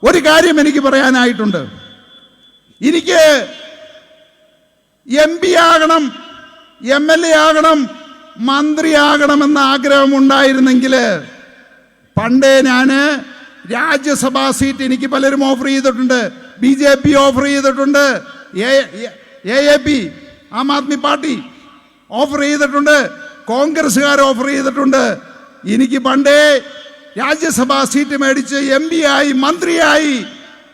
[SPEAKER 1] ഒരു കാര്യം എനിക്ക് പറയാനായിട്ടുണ്ട്. എനിക്ക് MP ആകണം, MLA ആകണം, മന്ത്രിയാകണമെന്ന ആഗ്രഹമുണ്ടായിരുന്നെങ്കിൽ പണ്ടേ ഞാൻ രാജ്യസഭാ സീറ്റ് എനിക്ക് പലരും ഓഫർ ചെയ്തിട്ടുണ്ട്. BJP ഓഫർ ചെയ്തിട്ടുണ്ട്, AAP Aam Aadmi party offer ചെയ്തിട്ടുണ്ട്, കോൺഗ്രസ്സുകാർ ഓഫർ ചെയ്തിട്ടുണ്ട്. എനിക്ക് പണ്ടേ രാജ്യസഭാ സീറ്റ് മേടിച്ച് MP ആയി, മന്ത്രിയായി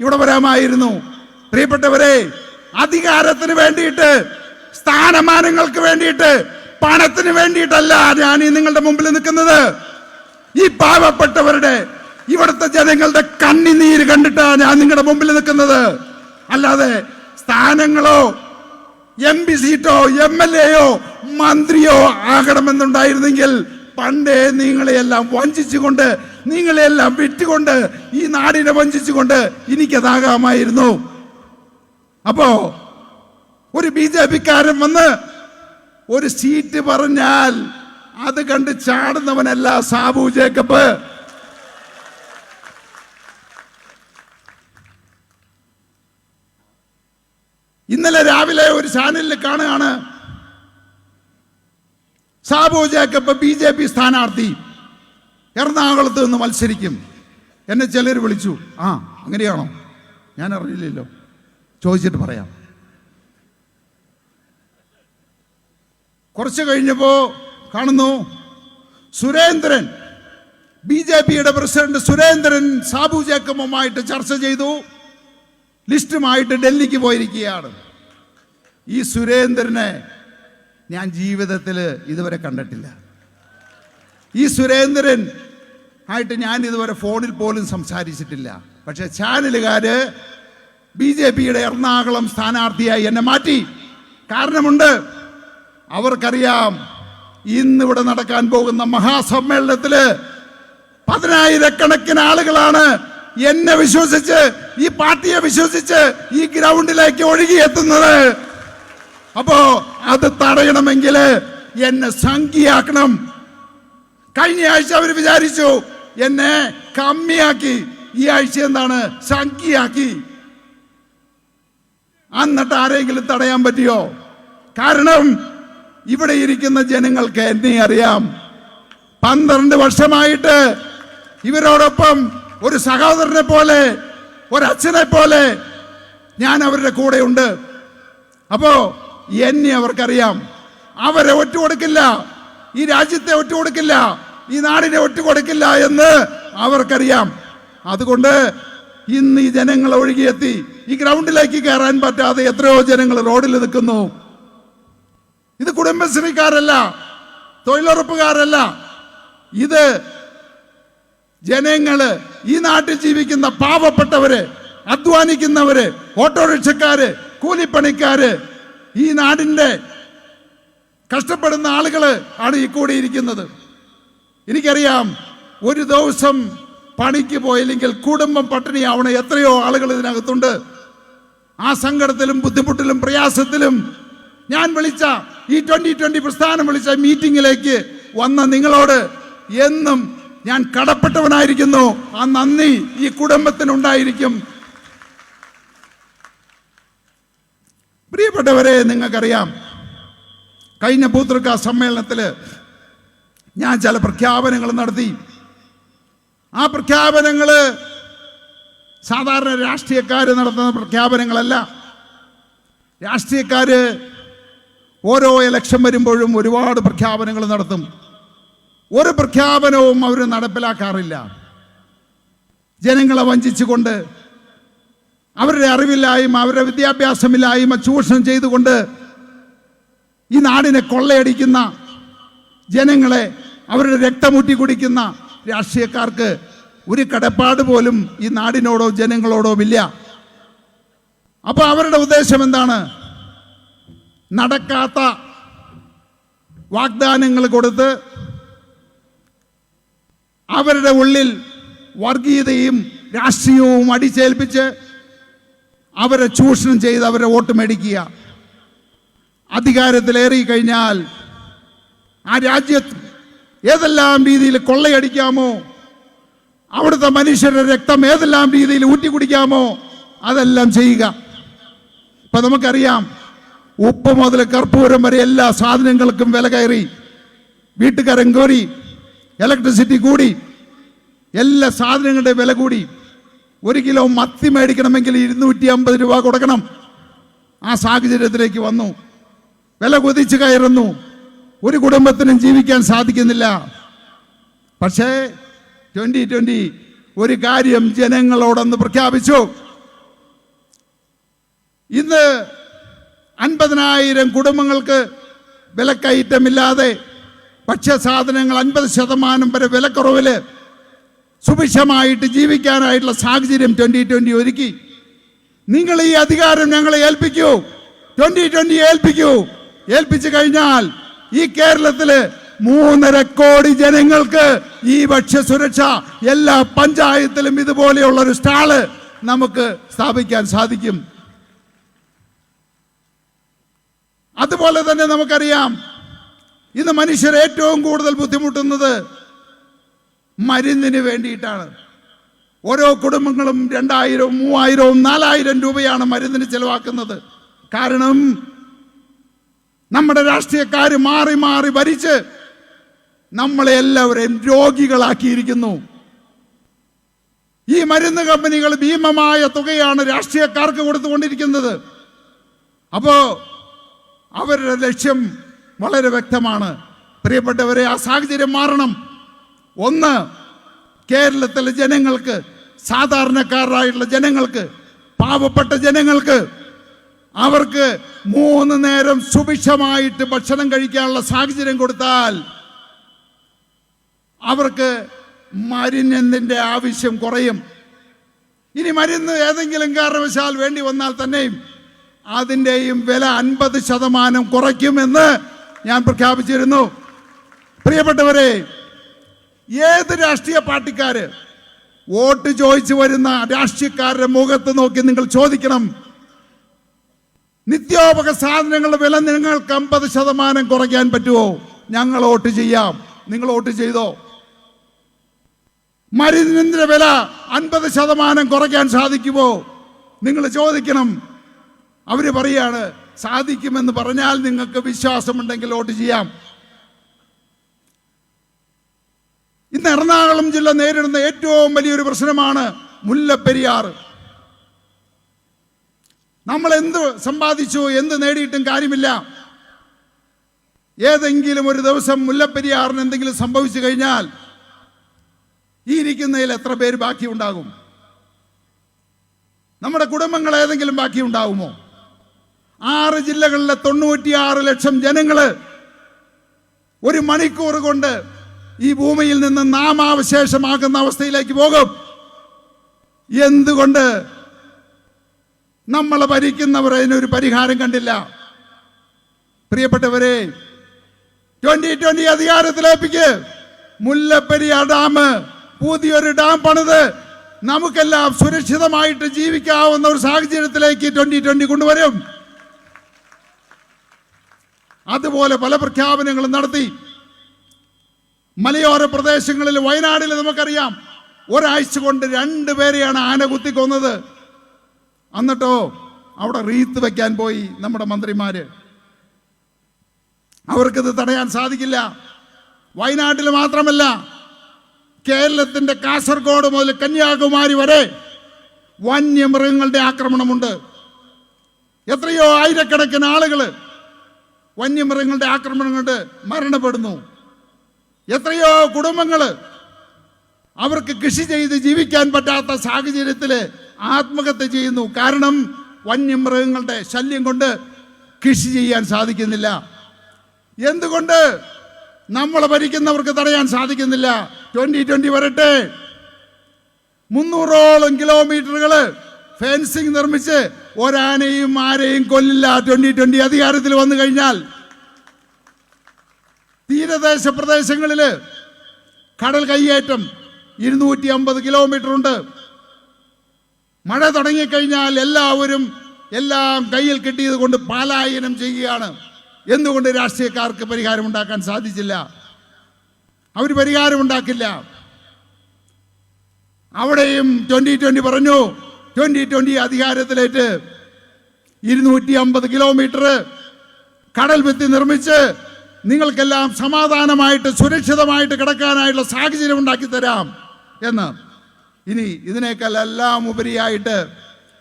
[SPEAKER 1] ഇവിടെ വരാമായിരുന്നു. പ്രിയപ്പെട്ടവരെ, അധികാരത്തിന് വേണ്ടിയിട്ട്, സ്ഥാനമാനങ്ങൾക്ക് വേണ്ടിയിട്ട്, പണത്തിന് വേണ്ടിയിട്ടല്ല ഞാൻ ഈ നിങ്ങളുടെ മുമ്പിൽ നിൽക്കുന്നത്. ഈ പാവപ്പെട്ടവരുടെ, ഇവിടുത്തെ ജനങ്ങളുടെ കണ്ണിനീര് കണ്ടിട്ടാണ് ഞാൻ നിങ്ങളുടെ മുമ്പിൽ നിൽക്കുന്നത്. അല്ലാതെ സ്ഥാനങ്ങളോ MP സീറ്റോ MLA-യോ മന്ത്രിയോ ആകണമെന്നുണ്ടായിരുന്നെങ്കിൽ പണ്ടേ നിങ്ങളെയെല്ലാം വഞ്ചിച്ചുകൊണ്ട്, നിങ്ങളെയെല്ലാം വിറ്റുകൊണ്ട്, ഈ നാടിനെ വഞ്ചിച്ചുകൊണ്ട് എനിക്കതാകാമായിരുന്നു. അപ്പോ ഒരു BJP-ക്കാരൻ വന്ന് ഒരു സീറ്റ് പറഞ്ഞാൽ അത് കണ്ട് ചാടുന്നവനല്ല സാബു ജേക്കബ്. ഇന്നലെ രാവിലെ ഒരു ചാനലിൽ കാണുകയാണ്, സാബു ജേക്കബ് BJP സ്ഥാനാർത്ഥി എറണാകുളത്ത് നിന്ന് മത്സരിക്കും. എന്നെ ചിലർ വിളിച്ചു. അങ്ങനെയാണോ? ഞാൻ അറിയില്ലല്ലോ, ചോദിച്ചിട്ട് പറയാം. കുറച്ച് കഴിഞ്ഞപ്പോ കാണുന്നു സുരേന്ദ്രൻ, BJP-യുടെ പ്രസിഡന്റ് സുരേന്ദ്രൻ സാബു ജേക്കബുമായിട്ട് ചർച്ച ചെയ്തു, ലിസ്റ്റുമായിട്ട് ഡൽഹിക്ക് പോയിരിക്കുകയാണ്. ഈ സുരേന്ദ്രനെ ഞാൻ ജീവിതത്തിൽ ഇതുവരെ കണ്ടിട്ടില്ല. ഈ സുരേന്ദ്രൻ ആയിട്ട് ഞാൻ ഇതുവരെ ഫോണിൽ പോലും സംസാരിച്ചിട്ടില്ല. പക്ഷെ ചാനലുകാര് BJP-യുടെ എറണാകുളം സ്ഥാനാർത്ഥിയായി എന്നെ മാറ്റി. കാരണമുണ്ട്. അവർക്കറിയാം ഇന്നിവിടെ നടക്കാൻ പോകുന്ന മഹാസമ്മേളനത്തില് 10,000-കണക്കിന് ആളുകളാണ് എന്നെ വിശ്വസിച്ച്, ഈ പാർട്ടിയെ വിശ്വസിച്ച് ഈ ഗ്രൗണ്ടിലേക്ക് ഒഴുകിയെത്തുന്നത്. അപ്പോ അത് തടയണമെങ്കിൽ എന്നെ സംഖ്യയാക്കണം. കഴിഞ്ഞ ആഴ്ച അവർ വിചാരിച്ചു എന്നെ കമ്മിയാക്കി, ഈ ആഴ്ച എന്താണ് സംഖ്യയാക്കി. എന്നിട്ട് ആരെങ്കിലും തടയാൻ പറ്റിയോ? കാരണം ഇവിടെ ഇരിക്കുന്ന ജനങ്ങൾക്ക് എന്നെ അറിയാം. 12 വർഷമായിട്ട് ഇവരോടൊപ്പം ഒരു സഹോദരനെ പോലെ, ഒരച്ഛനെ പോലെ ഞാൻ അവരുടെ കൂടെയുണ്ട്. അപ്പോ എന്നെ അവർക്കറിയാം. അവരെ ഒറ്റുകൊടുക്കില്ല, ഈ രാജ്യത്തെ ഒറ്റുകൊടുക്കില്ല, ഈ നാടിനെ ഒറ്റുകൊടുക്കില്ല എന്ന് അവർക്കറിയാം. അതുകൊണ്ട് ഇന്ന് ഈ ജനങ്ങൾ ഒഴുകിയെത്തി. ഈ ഗ്രൗണ്ടിലേക്ക് കയറാൻ പറ്റാതെ എത്രയോ ജനങ്ങൾ റോഡിൽ നിൽക്കുന്നു. ഇത് കുടുംബശ്രീക്കാരല്ല, തൊഴിലുറപ്പുകാരല്ല, ഇത് ജനങ്ങള്, ഈ നാട്ടിൽ ജീവിക്കുന്ന പാവപ്പെട്ടവര്, അധ്വാനിക്കുന്നവര്, ഓട്ടോറിക്ഷക്കാര്, കൂലിപ്പണിക്കാര്, ഈ നാടിന്റെ കഷ്ടപ്പെടുന്ന ആളുകള് ആണ് ഈ കൂടി ഇരിക്കുന്നത്. എനിക്കറിയാം, ഒരു ദിവസം പണിക്ക് പോയില്ലെങ്കിൽ കുടുംബം പട്ടിണിയാവണ എത്രയോ ആളുകൾ ഇതിനകത്തുണ്ട്. ആ സങ്കടത്തിലും ബുദ്ധിമുട്ടിലും പ്രയാസത്തിലും ഞാൻ വിളിച്ച ഈ 2020 പ്രസ്ഥാനം വിളിച്ച മീറ്റിംഗിലേക്ക് വന്ന നിങ്ങളോട് എന്നും ഞാൻ കടപ്പെട്ടവനായിരിക്കുന്നു. ആ നന്ദി ഈ കുടുംബത്തിനുണ്ടായിരിക്കും. പ്രിയപ്പെട്ടവരെ, നിങ്ങൾക്കറിയാം, കഴിഞ്ഞ പൂതൃക സമ്മേളനത്തിൽ ഞാൻ ചില പ്രഖ്യാപനങ്ങൾ നടത്തി. ആ പ്രഖ്യാപനങ്ങൾ സാധാരണ രാഷ്ട്രീയക്കാർ നടത്തുന്ന പ്രഖ്യാപനങ്ങളല്ല. രാഷ്ട്രീയക്കാർ ഓരോ ഇലക്ഷൻ വരുമ്പോഴും ഒരുപാട് പ്രഖ്യാപനങ്ങൾ നടത്തും. ഒരു പ്രഖ്യാപനവും അവർ നടപ്പിലാക്കാറില്ല. ജനങ്ങളെ വഞ്ചിച്ചുകൊണ്ട്, അവരുടെ അറിവില്ലായ്മ, അവരുടെ വിദ്യാഭ്യാസമില്ലായ്മ ചൂഷണം ചെയ്തുകൊണ്ട് ഈ നാടിനെ കൊള്ളയടിക്കുന്ന ജനങ്ങളെ, അവരുടെ രക്തമുറ്റി കുടിക്കുന്ന രാഷ്ട്രീയക്കാർക്ക് ഒരു കടപ്പാട് പോലും ഈ നാടിനോടോ ജനങ്ങളോടോ ഇല്ല. അപ്പോൾ അവരുടെ ഉദ്ദേശം എന്താണ്? നടക്കാത്ത വാഗ്ദാനങ്ങൾ കൊടുത്ത് അവരുടെ ഉള്ളിൽ വർഗീയതയും രാഷ്ട്രീയവും അടിച്ചേൽപ്പിച്ച് അവരെ ചൂഷണം ചെയ്ത് അവരെ വോട്ട് മേടിക്കുക. അധികാരത്തിലേറി കഴിഞ്ഞാൽ ആ രാജ്യത്ത് ഏതെല്ലാം രീതിയിൽ കൊള്ളയടിക്കാമോ, അവിടുത്തെ മനുഷ്യരുടെ രക്തം ഏതെല്ലാം രീതിയിൽ ഊറ്റിക്കുടിക്കാമോ അതെല്ലാം ചെയ്യുക. ഇപ്പം നമുക്കറിയാം, ഉപ്പ് മുതൽ കർപ്പൂരം വരെ എല്ലാ സാധനങ്ങൾക്കും വില കയറി, വീട്ടുകാരൻ കോരി, ഇലക്ട്രിസിറ്റി കൂടി, എല്ലാ സാധനങ്ങളുടെ വില കൂടി. 1 കിലോ മത്തി മേടിക്കണമെങ്കിൽ 250 രൂപ കൊടുക്കണം. ആ സാഹചര്യത്തിലേക്ക് വന്നു. വില കുതിച്ച് കയറുന്നു. ഒരു കുടുംബത്തിനും ജീവിക്കാൻ സാധിക്കുന്നില്ല. പക്ഷേ 2020 ഒരു കാര്യം ജനങ്ങളോടൊന്ന് പ്രഖ്യാപിച്ചു. ഇന്ന് 50,000 കുടുംബങ്ങൾക്ക് വിലക്കയറ്റമില്ലാതെ ഭക്ഷ്യസാധനങ്ങൾ 50% വരെ വിലക്കുറവിൽ സുഭിക്ഷമായിട്ട് ജീവിക്കാനായിട്ടുള്ള സാഹചര്യം 2020 ഒരുക്കി. നിങ്ങൾ ഈ അധികാരം ഞങ്ങളെ ഏൽപ്പിക്കൂ, 2020 ഏൽപ്പിക്കൂ. ഏൽപ്പിച്ചു കഴിഞ്ഞാൽ ഈ കേരളത്തില് 3.5 കോടി ജനങ്ങൾക്ക് ഈ ഭക്ഷ്യസുരക്ഷ എല്ലാ പഞ്ചായത്തിലും ഇതുപോലെയുള്ള ഒരു സ്റ്റാള് നമുക്ക് സ്ഥാപിക്കാൻ സാധിക്കും. അതുപോലെ തന്നെ നമുക്കറിയാം, ഇന്ന് മനുഷ്യർ ഏറ്റവും കൂടുതൽ ബുദ്ധിമുട്ടുന്നത് മരുന്നിന് വേണ്ടിയിട്ടാണ്. ഓരോ കുടുംബങ്ങളും 2,000, 3,000, 4,000 രൂപയാണ് മരുന്നിന് ചെലവാക്കുന്നത്. കാരണം നമ്മുടെ രാഷ്ട്രീയക്കാർ മാറി മാറി ഭരിച്ച് നമ്മളെ എല്ലാവരെയും രോഗികളാക്കിയിരിക്കുന്നു. ഈ മരുന്ന് കമ്പനികൾ ഭീമമായ തുകയാണ് രാഷ്ട്രീയക്കാർക്ക് കൊടുത്തുകൊണ്ടിരിക്കുന്നത്. അപ്പോ അവരുടെ ലക്ഷ്യം വളരെ വ്യക്തമാണ്. പ്രിയപ്പെട്ടവരെ, ആ സാഹചര്യം മാറണം. ഒന്ന്, കേരളത്തിലെ ജനങ്ങൾക്ക്, സാധാരണക്കാരായിട്ടുള്ള ജനങ്ങൾക്ക്, പാവപ്പെട്ട ജനങ്ങൾക്ക് അവർക്ക് 3 നേരം സുഭിക്ഷമായിട്ട് ഭക്ഷണം കഴിക്കാനുള്ള സാഹചര്യം കൊടുത്താൽ അവർക്ക് മരുന്നിൻ്റെ ആവശ്യം കുറയും. ഇനി മരുന്ന് ഏതെങ്കിലും കാരണവശാൽ വേണ്ടി വന്നാൽ തന്നെയും അതിൻ്റെയും വില 50% കുറയ്ക്കുമെന്ന് ഞാൻ പ്രഖ്യാപിച്ചിരുന്നു. പ്രിയപ്പെട്ടവരെ, ഏത് രാഷ്ട്രീയ പാർട്ടിക്കാര് വോട്ട് ചോദിച്ചു വരുന്ന രാഷ്ട്രീയക്കാരുടെ മുഖത്ത് നോക്കി നിങ്ങൾ ചോദിക്കണം, നിത്യോപക സാധനങ്ങളുടെ വില നിങ്ങൾക്ക് 50% കുറയ്ക്കാൻ പറ്റുമോ? ഞങ്ങൾ വോട്ട് ചെയ്യാം. നിങ്ങൾ വോട്ട് ചെയ്തോ? മരുന്നിന്റെ വില 50% കുറയ്ക്കാൻ സാധിക്കുമോ? നിങ്ങൾ ചോദിക്കണം. അവര് പറയാണ് സാധിക്കുമെന്ന് പറഞ്ഞാൽ നിങ്ങൾക്ക് വിശ്വാസമുണ്ടെങ്കിൽ വോട്ട് ചെയ്യാം. ഇന്ന് എറണാകുളം ജില്ല നേരിടുന്ന ഏറ്റവും വലിയൊരു പ്രശ്നമാണ് മുല്ലപ്പെരിയാർ. നമ്മൾ എന്ത് സമ്പാദിച്ചു, എന്ത് നേടിയിട്ടും കാര്യമില്ല. ഏതെങ്കിലും ഒരു ദിവസം മുല്ലപ്പെരിയാറിന് എന്തെങ്കിലും സംഭവിച്ചു കഴിഞ്ഞാൽ ഈ ഇരിക്കുന്നതിൽ എത്ര പേര് ബാക്കി ഉണ്ടാകും? നമ്മുടെ കുടുംബങ്ങൾ ഏതെങ്കിലും ബാക്കി ഉണ്ടാകുമോ? 6 ജില്ലകളിലെ 96 ലക്ഷം ജനങ്ങള് 1 മണിക്കൂർ കൊണ്ട് ഈ ഭൂമിയിൽ നിന്ന് നാമാവശേഷമാകുന്ന അവസ്ഥയിലേക്ക് പോകും. എന്തുകൊണ്ട്? നമ്മളെ ഭരിക്കുന്നവർ അതിനൊരു പരിഹാരം കണ്ടില്ല. പ്രിയപ്പെട്ടവരെ, 2020 അധികാരത്തിലേപ്പിക്ക് മുല്ലപ്പെരിയാർ ഡാം, പുതിയൊരു ഡാം പണിത് നമുക്കെല്ലാം സുരക്ഷിതമായിട്ട് ജീവിക്കാവുന്ന ഒരു സാഹചര്യത്തിലേക്ക് 2020 കൊണ്ടുവരും. അതുപോലെ പല പ്രഖ്യാപനങ്ങളും നടത്തി. മലയോര പ്രദേശങ്ങളിൽ, വയനാട്ടിൽ നമുക്കറിയാം, ഒരാഴ്ച കൊണ്ട് 2 പേരെയാണ് ആന കുത്തിക്കൊന്നത്. എന്നിട്ടോ അവിടെ റീത്ത് വെക്കാൻ പോയി നമ്മുടെ മന്ത്രിമാര്. അവർക്കിത് തടയാൻ സാധിക്കില്ല. വയനാട്ടിൽ മാത്രമല്ല, കേരളത്തിന്റെ കാസർഗോഡ് മുതൽ കന്യാകുമാരി വരെ വന്യമൃഗങ്ങളുടെ ആക്രമണമുണ്ട്. എത്രയോ ആയിരക്കണക്കിന് ആളുകൾ വന്യമൃഗങ്ങളുടെ ആക്രമണം കൊണ്ട് മരണപ്പെടുന്നു. എത്രയോ കുടുംബങ്ങൾ അവർക്ക് കൃഷി ചെയ്ത് ജീവിക്കാൻ പറ്റാത്ത സാഹചര്യത്തിൽ ആത്മഹത്യ ചെയ്യുന്നു. കാരണം വന്യമൃഗങ്ങളുടെ ശല്യം കൊണ്ട് കൃഷി ചെയ്യാൻ സാധിക്കുന്നില്ല. എന്തുകൊണ്ട്? നമ്മളെ ഭരിക്കുന്നവർക്ക് തടയാൻ സാധിക്കുന്നില്ല. 2020 വരട്ടെ. 300ഓളം കിലോമീറ്ററുകൾ ഫെൻസിങ് നിർമ്മിച്ച് ഒരാനയും ആരെയും കൊല്ലില്ല. 2020 അധികാരത്തിൽ വന്നു കഴിഞ്ഞാൽ തീരദേശ പ്രദേശങ്ങളിൽ കടൽ കയ്യേറ്റം 250 കിലോമീറ്റർ ഉണ്ട്. മഴ തുടങ്ങിക്കഴിഞ്ഞാൽ എല്ലാവരും എല്ലാം കയ്യിൽ കിട്ടിയത് കൊണ്ട് പലായനം ചെയ്യുകയാണ്. എന്തുകൊണ്ട് രാഷ്ട്രീയക്കാർക്ക് പരിഹാരമുണ്ടാക്കാൻ സാധിച്ചില്ല? അവർ പരിഹാരമുണ്ടാക്കില്ല. അവിടെയും 2020 പറഞ്ഞു, 2020 അധികാരത്തിലേറ്റ് 250 കിലോമീറ്റർ കടൽ ഭിത്തി നിർമ്മിച്ച് നിങ്ങൾക്കെല്ലാം സമാധാനമായിട്ട് സുരക്ഷിതമായിട്ട് കിടക്കാനായിട്ടുള്ള സാഹചര്യം ഉണ്ടാക്കി തരാം എന്ന്. ഇനി ഇതിനേക്കാൾ എല്ലാം ഉപരിയായിട്ട്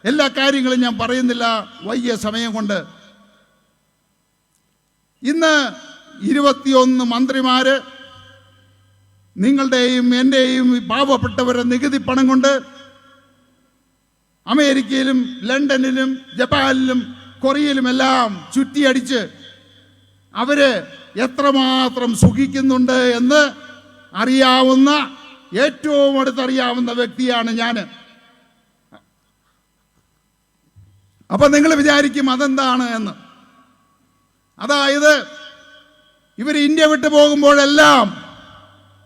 [SPEAKER 1] എല്ലാ കാര്യങ്ങളും ഞാൻ പറയുന്നില്ല, വയ്യ സമയം കൊണ്ട്. ഇന്ന് 21 മന്ത്രിമാര് നിങ്ങളുടെയും എൻ്റെയും പാവപ്പെട്ടവരുടെ നികുതി പണം കൊണ്ട് അമേരിക്കയിലും ലണ്ടനിലും ജപ്പാനിലും കൊറിയയിലുമെല്ലാം ചുറ്റിയടിച്ച് അവര് എത്രമാത്രം സുഖിക്കുന്നുണ്ട് എന്ന് അറിയാവുന്ന, ഏറ്റവും അടുത്തറിയാവുന്ന വ്യക്തിയാണ് ഞാൻ. അപ്പൊ നിങ്ങൾ വിചാരിക്കും അതെന്താണ് എന്ന്. അതായത് ഇവർ ഇന്ത്യ വിട്ടു പോകുമ്പോഴെല്ലാം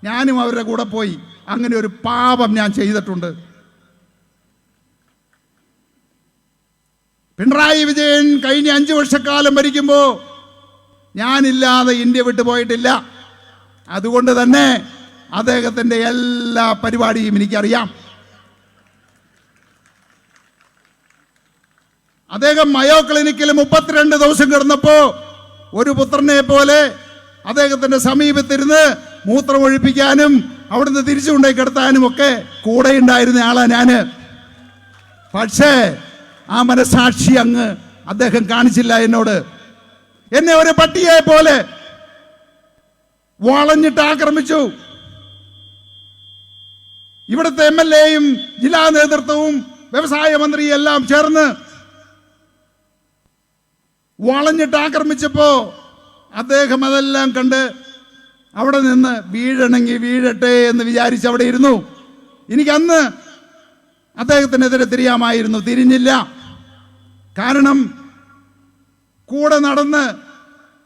[SPEAKER 1] ഞാനും അവരുടെ കൂടെ പോയി. അങ്ങനെ ഒരു പാപം ഞാൻ ചെയ്തിട്ടുണ്ട്. പിണറായി വിജയൻ കഴിഞ്ഞ 5 വർഷക്കാലം ഭരിക്കുമ്പോൾ ഞാനില്ലാതെ ഇന്ത്യ വിട്ടു പോയിട്ടില്ല. അതുകൊണ്ട് തന്നെ അദ്ദേഹത്തിൻ്റെ എല്ലാ പരിപാടിയും എനിക്കറിയാം. അദ്ദേഹം മയോ ക്ലിനിക്കിൽ 32 ദിവസം കിടന്നപ്പോൾ ഒരു പുത്രനെ പോലെ അദ്ദേഹത്തിൻ്റെ സമീപത്തിരുന്ന് മൂത്രമൊഴിപ്പിക്കാനും അവിടുന്ന് തിരിച്ചു കൊണ്ടുപോയി കിടത്താനും ഒക്കെ കൂടെ ഉണ്ടായിരുന്ന ആളാണ് ഞാൻ. പക്ഷേ ആ മനസാക്ഷി അങ്ങ് അദ്ദേഹം കാണിച്ചില്ല എന്നോട്. എന്നെ ഒരു പട്ടിയെ പോലെ വളഞ്ഞിട്ട് ആക്രമിച്ചു. ഇവിടുത്തെ MLA-യും ജില്ലാ നേതൃത്വവും വ്യവസായ മന്ത്രിയും എല്ലാം ചേർന്ന് വളഞ്ഞിട്ട് ആക്രമിച്ചപ്പോ അദ്ദേഹം അതെല്ലാം കണ്ട് അവിടെ നിന്ന് വീഴണമെങ്കിൽ വീഴട്ടെ എന്ന് വിചാരിച്ച് അവിടെ ഇരുന്നു. എനിക്കന്ന് അദ്ദേഹത്തിനെതിരെ തിരിയാമായിരുന്നു, തിരിഞ്ഞില്ല. കാരണം കൂടെ നടന്ന്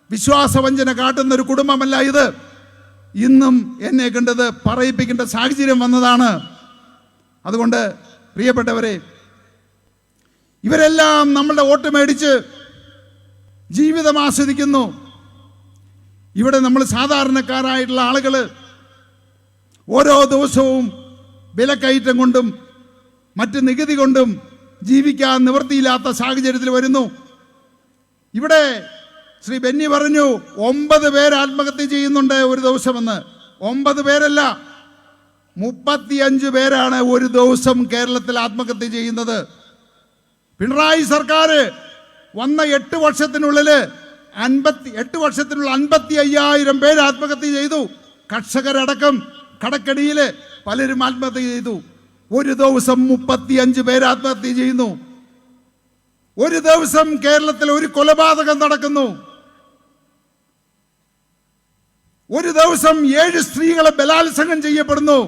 [SPEAKER 1] വിശ്വാസവഞ്ചന കാട്ടുന്ന ഒരു കുടുംബമല്ല ഇത്. ഇന്നും എന്നെ കണ്ടത് പറയിപ്പിക്കേണ്ട സാഹചര്യം വന്നതാണ്. അതുകൊണ്ട് പ്രിയപ്പെട്ടവരെ, ഇവരെല്ലാം നമ്മളുടെ വോട്ട് മേടിച്ച് ജീവിതം ആസ്വദിക്കുന്നു. ഇവിടെ നമ്മൾ സാധാരണക്കാരായിട്ടുള്ള ആളുകൾ ഓരോ ദിവസവും വിലക്കയറ്റം കൊണ്ടും മറ്റ് നികുതി കൊണ്ടും ജീവിക്കാൻ നിവൃത്തിയില്ലാത്ത സാഹചര്യത്തിൽ വരുന്നു. ഇവിടെ ശ്രീ ബെന്നി പറഞ്ഞു 9 പേര് ആത്മഹത്യ ചെയ്യുന്നുണ്ട് ഒരു ദിവസമെന്ന്. 9 പേരല്ല, 35 പേരാണ് ഒരു ദിവസം കേരളത്തിൽ ആത്മഹത്യ ചെയ്യുന്നത്. പിണറായി സർക്കാർ വന്ന 8 വർഷത്തിനുള്ളിൽ 55,000 പേര് ആത്മഹത്യ ചെയ്തു. കർഷകരടക്കം കടക്കടിയിൽ പലരും ആത്മഹത്യ ചെയ്തു. ഒരു ദിവസം 35 പേര് ആത്മഹത്യ ചെയ്യുന്നു. ഒരു ദിവസം കേരളത്തിൽ ഒരു കൊലപാതകം നടക്കുന്നു. ഒരു ദിവസം 7 സ്ത്രീകളെ ബലാത്സംഗം ചെയ്യപ്പെടുന്നു.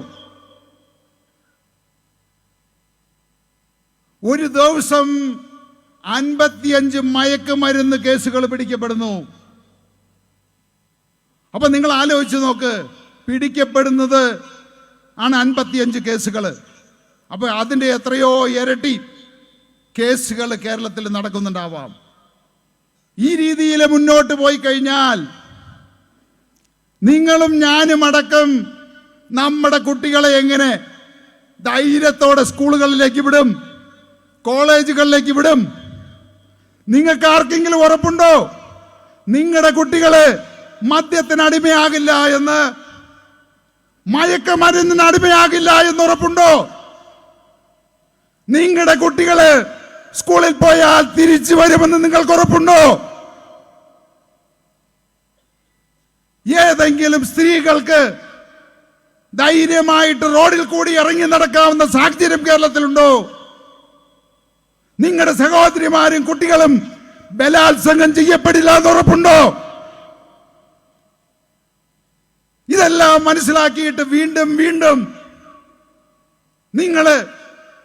[SPEAKER 1] ഒരു ദിവസം 55 മയക്കുമരുന്ന് കേസുകൾ പിടിക്കപ്പെടുന്നു. അപ്പൊ നിങ്ങൾ ആലോചിച്ച് നോക്ക്, പിടിക്കപ്പെടുന്നത് ആണ് 55 കേസുകൾ. അപ്പൊ അതിൻ്റെ എത്രയോ ഇരട്ടി കേസുകൾ കേരളത്തിൽ നടക്കുന്നുണ്ടാവാം. ഈ രീതിയിൽ മുന്നോട്ട് പോയി കഴിഞ്ഞാൽ നിങ്ങളും ഞാനും അടക്കം നമ്മുടെ കുട്ടികളെ എങ്ങനെ ധൈര്യത്തോടെ സ്കൂളുകളിലേക്ക് വിടും, കോളേജുകളിലേക്ക് വിടും? നിങ്ങൾക്ക് ആർക്കെങ്കിലും ഉറപ്പുണ്ടോ നിങ്ങളുടെ കുട്ടികള് മദ്യത്തിന് അടിമയാകില്ല എന്ന്, മയക്കമരുന്നിന് അടിമയാകില്ല എന്ന് ഉറപ്പുണ്ടോ? നിങ്ങളുടെ കുട്ടികള് സ്കൂളിൽ പോയാൽ തിരിച്ചു വരുമെന്ന് നിങ്ങൾക്ക് ഉറപ്പുണ്ടോ? ഏതെങ്കിലും സ്ത്രീകൾക്ക് ധൈര്യമായിട്ട് റോഡിൽ കൂടി ഇറങ്ങി നടക്കാവുന്ന സാഹചര്യം കേരളത്തിലുണ്ടോ? നിങ്ങളുടെ സഹോദരിമാരും കുട്ടികളും ബലാത്സംഗം ചെയ്യപ്പെടില്ല എന്ന് ഉറപ്പുണ്ടോ? ഇതെല്ലാം മനസ്സിലാക്കിയിട്ട് വീണ്ടും വീണ്ടും നിങ്ങൾ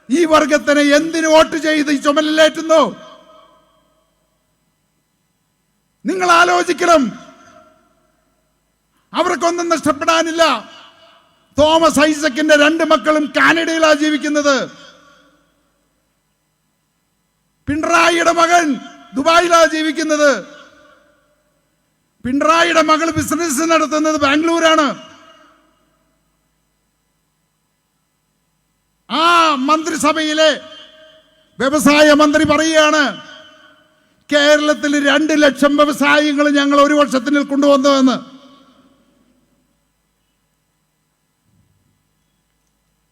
[SPEAKER 1] ഈ വർഗത്തിനെ എന്തിനു വോട്ട് ചെയ്ത് ഈ ചുമലിലേറ്റുന്നു? നിങ്ങൾ ആലോചിക്കണം. അവർക്കൊന്നും നഷ്ടപ്പെടാനില്ല. തോമസ് ഐസക്കിന്റെ 2 മക്കളും കാനഡയിലാണ് ജീവിക്കുന്നത്. പിണറായിയുടെ മകൻ ദുബായിലാണ് ജീവിക്കുന്നത്. പിണറായിയുടെ മകൾ ബിസിനസ് നടത്തുന്നത് ബാംഗ്ലൂരാണ്. ആ മന്ത്രിസഭയിലെ വ്യവസായ മന്ത്രി പറയുകയാണ്, കേരളത്തിൽ 2 ലക്ഷം വ്യവസായികൾ ഞങ്ങൾ ഒരു വർഷത്തിനുള്ളിൽ കൊണ്ടുവന്നുവെന്ന്.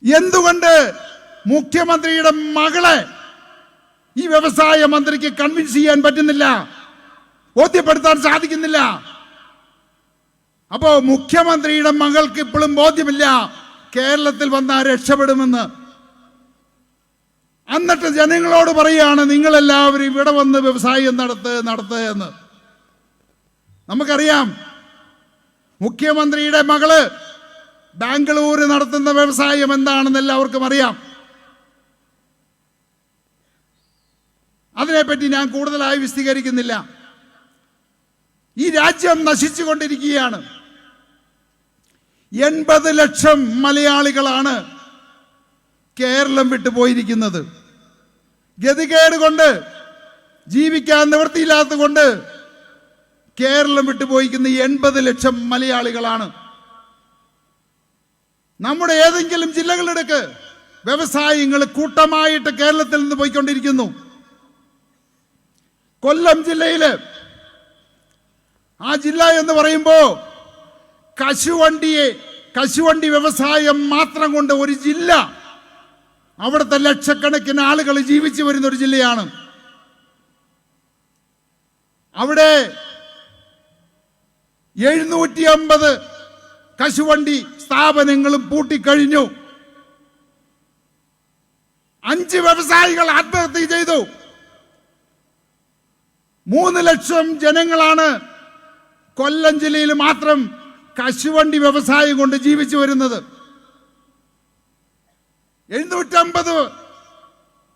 [SPEAKER 1] എന്തുകൊണ്ട് മുഖ്യമന്ത്രിയുടെ മകളെ ഈ വ്യവസായ മന്ത്രിക്ക് കൺവിൻസ് ചെയ്യാൻ പറ്റുന്നില്ല, ബോധ്യപ്പെടുത്താൻ സാധിക്കുന്നില്ല? അപ്പോ മുഖ്യമന്ത്രിയുടെ മകൾക്ക് ഇപ്പോഴും ബോധ്യമില്ല കേരളത്തിൽ വന്നാൽ രക്ഷപ്പെടുമെന്ന്.
[SPEAKER 2] എന്നിട്ട് ജനങ്ങളോട് പറയുകയാണ് നിങ്ങളെല്ലാവരും ഇവിടെ വന്ന് വ്യവസായം നടത്തുക എന്ന്. നമുക്കറിയാം, മുഖ്യമന്ത്രിയുടെ മകള് ബാംഗ്ലൂര് നടത്തുന്ന വ്യവസായം എന്താണെന്ന് എല്ലാവർക്കും അറിയാം. അതിനെപ്പറ്റി ഞാൻ കൂടുതലായി വിശദീകരിക്കുന്നില്ല. ഈ രാജ്യം നശിച്ചുകൊണ്ടിരിക്കുകയാണ്. 80 ലക്ഷം മലയാളികളാണ് കേരളം വിട്ടുപോയിരിക്കുന്നത്. ഗതികേട് കൊണ്ട്, ജീവിക്കാൻ നിവൃത്തിയില്ലാത്തത് കൊണ്ട് കേരളം വിട്ടുപോയിരിക്കുന്ന 80 ലക്ഷം മലയാളികളാണ്. നമ്മുടെ ഏതെങ്കിലും ജില്ലകളെടുക്ക്, വ്യവസായങ്ങൾ കൂട്ടമായിട്ട് കേരളത്തിൽ നിന്ന് പോയിക്കൊണ്ടിരിക്കുന്നു. കൊല്ലം ജില്ലയില്, ആ ജില്ല എന്ന് പറയുമ്പോൾ കശുവണ്ടി വ്യവസായം മാത്രം കൊണ്ട് ഒരു ജില്ല, അവിടുത്തെ ലക്ഷക്കണക്കിന് ആളുകൾ ജീവിച്ചു വരുന്ന ഒരു ജില്ലയാണ്. അവിടെ 750 കശുവണ്ടി സ്ഥാപനങ്ങളും പൂട്ടിക്കഴിഞ്ഞു. 5 വ്യവസായികൾ ആത്മഹത്യ ചെയ്തു. 3 ലക്ഷം ജനങ്ങളാണ് കൊല്ലം ജില്ലയിൽ മാത്രം കശുവണ്ടി വ്യവസായം കൊണ്ട് ജീവിച്ചു വരുന്നത്. 750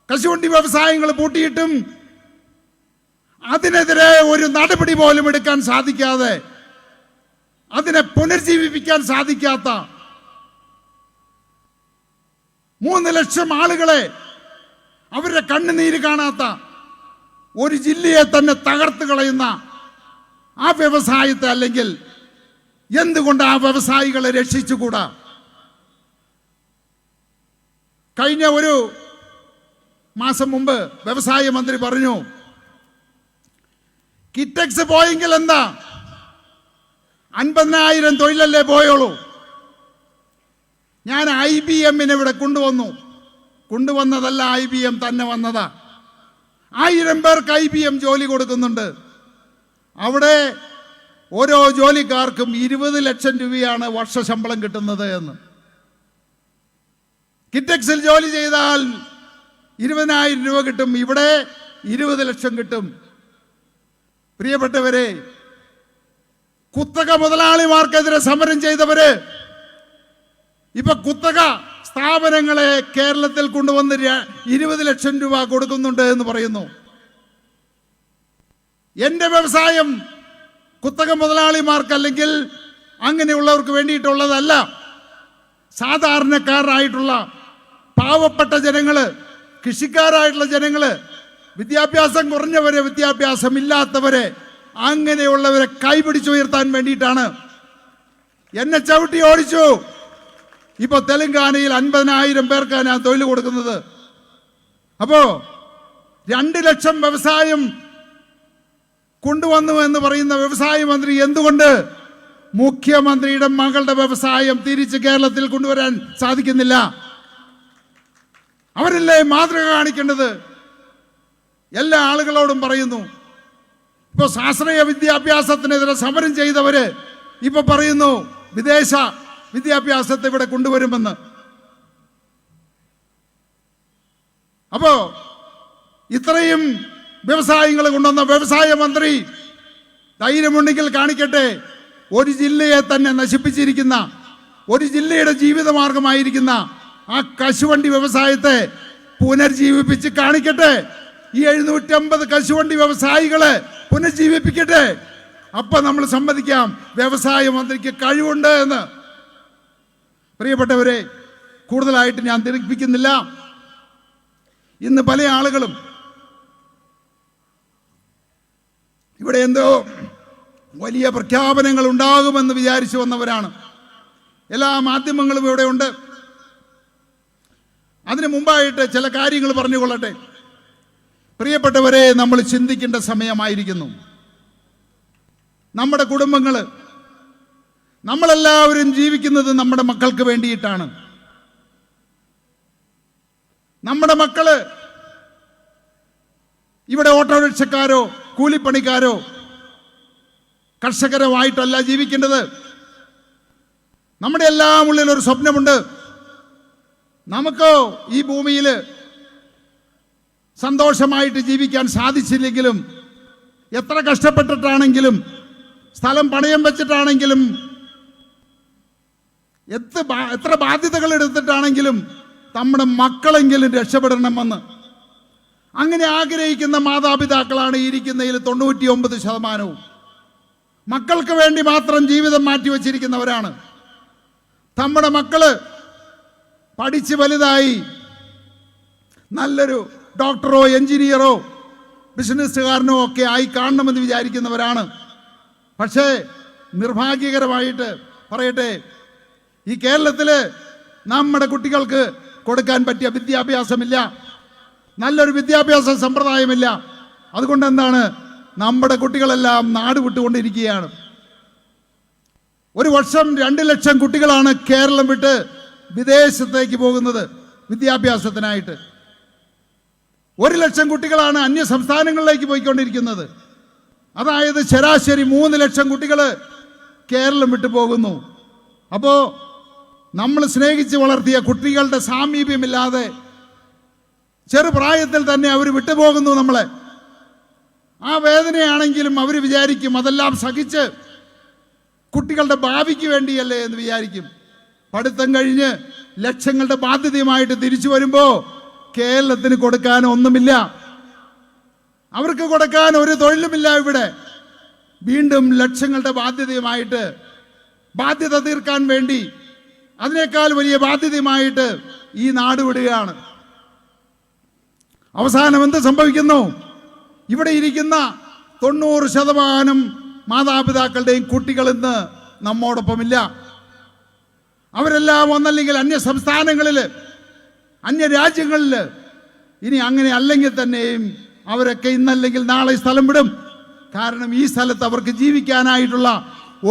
[SPEAKER 2] കശുവണ്ടി വ്യവസായങ്ങൾ പൂട്ടിയിട്ടും അതിനെതിരെ ഒരു നടപടി പോലും എടുക്കാൻ സാധിക്കാതെ, അതിനെ പുനർജീവിപ്പിക്കാൻ സാധിക്കാത്ത 3 ലക്ഷം ആളുകളെ, അവരുടെ കണ്ണുനീര് കാണാത്ത ഒരു ജില്ലയെ തന്നെ തകർത്ത് കളയുന്ന ആ വ്യവസായത്തെ, അല്ലെങ്കിൽ എന്തുകൊണ്ട് ആ വ്യവസായികളെ രക്ഷിച്ചുകൂടാ? കഴിഞ്ഞ ഒരു മാസം മുമ്പ് വ്യവസായ മന്ത്രി പറഞ്ഞു, കിറ്റക്സ് പോയെങ്കിൽ എന്താ, 50,000 തൊഴിലല്ലേ പോയോളൂ. ഞാൻ IBM ഇവിടെ കൊണ്ടുവന്നതല്ല, IBM തന്നെ വന്നതാ. 1000 പേർക്ക് IBM ജോലി കൊടുക്കുന്നുണ്ട്. അവിടെ ഓരോ ജോലിക്കാർക്കും 20 ലക്ഷം രൂപയാണ് വർഷ ശമ്പളം കിട്ടുന്നത് എന്ന്. കിറ്റക്സിൽ ജോലി ചെയ്താൽ 20,000 രൂപ കിട്ടും, ഇവിടെ 20 ലക്ഷം കിട്ടും. പ്രിയപ്പെട്ടവരെ, കുത്തക മുതലാളിമാർക്കെതിരെ സമരം ചെയ്തവര് ഇപ്പൊ കുത്തക സ്ഥാപനങ്ങളെ കേരളത്തിൽ കൊണ്ടുവന്ന് 20 ലക്ഷം രൂപ കൊടുക്കുന്നുണ്ട് എന്ന് പറയുന്നു. എന്റെ വ്യവസായം കുത്തക മുതലാളിമാർക്ക് അല്ലെങ്കിൽ അങ്ങനെയുള്ളവർക്ക് വേണ്ടിയിട്ടുള്ളതല്ല. സാധാരണക്കാരായിട്ടുള്ള പാവപ്പെട്ട ജനങ്ങള്, കൃഷിക്കാരായിട്ടുള്ള ജനങ്ങള്, വിദ്യാഭ്യാസം കുറഞ്ഞവരെ, വിദ്യാഭ്യാസം ഇല്ലാത്തവരെ, അങ്ങനെയുള്ളവരെ കൈപിടിച്ചുയർത്താൻ വേണ്ടിയിട്ടാണ്. എന്നെ ചവിട്ടി ഓടിച്ചു. ഇപ്പൊ തെലങ്കാനയിൽ 50,000 പേർക്ക് ഞാൻ തൊഴിൽ കൊടുക്കുന്നത്. അപ്പോ 2 ലക്ഷം വ്യവസായം കൊണ്ടുവന്നു എന്ന് പറയുന്ന വ്യവസായ മന്ത്രി എന്തുകൊണ്ട് മുഖ്യമന്ത്രിയുടെ മകളുടെ വ്യവസായം തിരിച്ച് കേരളത്തിൽ കൊണ്ടുവരാൻ സാധിക്കുന്നില്ല? അവരല്ലേ മാതൃക കാണിക്കേണ്ടത്? എല്ലാ ആളുകളോടും പറയുന്നു. ഇപ്പൊ ശാസ്ത്രീയ വിദ്യാഭ്യാസത്തിനെതിരെ സമരം ചെയ്തവര് ഇപ്പൊ പറയുന്നു വിദേശ വിദ്യാഭ്യാസത്തെ ഇവിടെ കൊണ്ടുവരുമെന്ന്. അപ്പോ ഇത്രയും വ്യവസായങ്ങൾ കൊണ്ടുവന്ന വ്യവസായ മന്ത്രി ധൈര്യമുണ്ടെങ്കിൽ കാണിക്കട്ടെ. ഒരു ജില്ലയെ തന്നെ നശിപ്പിച്ചിരിക്കുന്ന, ഒരു ജില്ലയുടെ ജീവിതമാർഗമായിരിക്കുന്ന ആ കശുവണ്ടി വ്യവസായത്തെ പുനർജീവിപ്പിച്ച് കാണിക്കട്ടെ. ഈ 750 കശുവണ്ടി വ്യവസായികളെ പുനർജീവിപ്പിക്കട്ടെ. അപ്പൊ നമ്മൾ സമ്മതിക്കാം വ്യവസായ മന്ത്രിക്ക് കഴിവുണ്ട് എന്ന്. പ്രിയപ്പെട്ടവരെ, കൂടുതലായിട്ട് ഞാൻ ദീർഘിപ്പിക്കുന്നില്ല. ഇന്ന് പല ആളുകളും ഇവിടെ എന്തോ വലിയ പ്രഖ്യാപനങ്ങൾ ഉണ്ടാകുമെന്ന് വിചാരിച്ചു വന്നവരാണ്. എല്ലാ മാധ്യമങ്ങളും ഇവിടെ ഉണ്ട്. അതിനു മുമ്പായിട്ട് ചില കാര്യങ്ങൾ പറഞ്ഞുകൊള്ളട്ടെ. പ്രിയപ്പെട്ടവരെ, നമ്മൾ ചിന്തിക്കേണ്ട സമയമായിരിക്കുന്നു. നമ്മുടെ കുടുംബങ്ങൾ, നമ്മളെല്ലാവരും ജീവിക്കുന്നത് നമ്മുടെ മക്കൾക്ക് വേണ്ടിയിട്ടാണ്. നമ്മുടെ മക്കള് ഇവിടെ ഓട്ടോറിക്ഷക്കാരോ കൂലിപ്പണിക്കാരോ കർഷകരുമായിട്ടല്ല ജീവിക്കേണ്ടത്. നമ്മുടെ എല്ലാം ഉള്ളിൽ ഒരു സ്വപ്നമുണ്ട്. നമുക്ക് ഈ ഭൂമിയിൽ സന്തോഷമായിട്ട് ജീവിക്കാൻ സാധിച്ചില്ലെങ്കിലും, എത്ര കഷ്ടപ്പെട്ടിട്ടാണെങ്കിലും, സ്ഥലം പണയം വെച്ചിട്ടാണെങ്കിലും, എത്ര ബാധ്യതകൾ എടുത്തിട്ടാണെങ്കിലും നമ്മുടെ മക്കളെങ്കിലും രക്ഷപ്പെടണമെന്ന് അങ്ങനെ ആഗ്രഹിക്കുന്ന മാതാപിതാക്കളാണ് ഇരിക്കുന്നതിൽ 99%. മക്കൾക്ക് വേണ്ടി മാത്രം ജീവിതം മാറ്റിവെച്ചിരിക്കുന്നവരാണ്. നമ്മുടെ മക്കള് പഠിച്ച് വലുതായി നല്ലൊരു ഡോക്ടറോ എഞ്ചിനീയറോ ബിസിനസ്സുകാരനോ ഒക്കെ ആയി കാണണമെന്ന് വിചാരിക്കുന്നവരാണ്. പക്ഷേ നിർഭാഗ്യകരമായിട്ട് പറയട്ടെ, ഈ കേരളത്തിൽ നമ്മുടെ കുട്ടികൾക്ക് കൊടുക്കാൻ പറ്റിയ വിദ്യാഭ്യാസമില്ല, നല്ലൊരു വിദ്യാഭ്യാസ സമ്പ്രദായമില്ല. അതുകൊണ്ട് എന്താണ്, നമ്മുടെ കുട്ടികളെല്ലാം നാട് വിട്ടുകൊണ്ടിരിക്കുകയാണ്. ഒരു വർഷം 2 ലക്ഷം കുട്ടികളാണ് കേരളം വിട്ട് വിദേശത്തേക്ക് പോകുന്നത് വിദ്യാഭ്യാസത്തിനായിട്ട്. 1 ലക്ഷം കുട്ടികളാണ് അന്യ സംസ്ഥാനങ്ങളിലേക്ക് പോയിക്കൊണ്ടിരിക്കുന്നത്. അതായത് ശരാശരി 3 ലക്ഷം കുട്ടികൾ കേരളം വിട്ടു പോകുന്നു. അപ്പോൾ നമ്മൾ സ്നേഹിച്ച് വളർത്തിയ കുട്ടികളുടെ സാമീപ്യമില്ലാതെ ചെറുപ്രായത്തിൽ തന്നെ അവർ വിട്ടുപോകുന്നു നമ്മളെ. ആ വേദനയാണെങ്കിലും അവർ വിചാരിക്കും അതെല്ലാം സഹിച്ച് കുട്ടികളുടെ ഭാവിക്ക് വേണ്ടിയല്ലേ എന്ന് വിചാരിക്കും. പഠിത്തം കഴിഞ്ഞ് ലക്ഷങ്ങളുടെ ബാധ്യതയുമായിട്ട് തിരിച്ചു വരുമ്പോൾ കേരളത്തിന് കൊടുക്കാൻ ഒന്നുമില്ല, അവർക്ക് കൊടുക്കാൻ ഒരു തൊഴിലുമില്ല. ഇവിടെ വീണ്ടും ലക്ഷങ്ങളുടെ ബാധ്യതയുമായിട്ട്, ബാധ്യത തീർക്കാൻ വേണ്ടി അതിനേക്കാൾ വലിയ ബാധ്യതയുമായിട്ട് ഈ നാട് വിടുകയാണ്. അവസാനം എന്ത് സംഭവിക്കുന്നു? ഇവിടെ ഇരിക്കുന്ന 90% മാതാപിതാക്കളുടെയും കുട്ടികൾ ഇന്ന് നമ്മോടൊപ്പമില്ല. അവരെല്ലാം ഒന്നല്ലെങ്കിൽ അന്യ സംസ്ഥാനങ്ങളിൽ, അന്യ രാജ്യങ്ങളിൽ, ഇനി അങ്ങനെ അല്ലെങ്കിൽ തന്നെയും അവരൊക്കെ ഇന്നല്ലെങ്കിൽ നാളെ സ്ഥലം വിടും. കാരണം ഈ സ്ഥലത്ത് അവർക്ക് ജീവിക്കാനായിട്ടുള്ള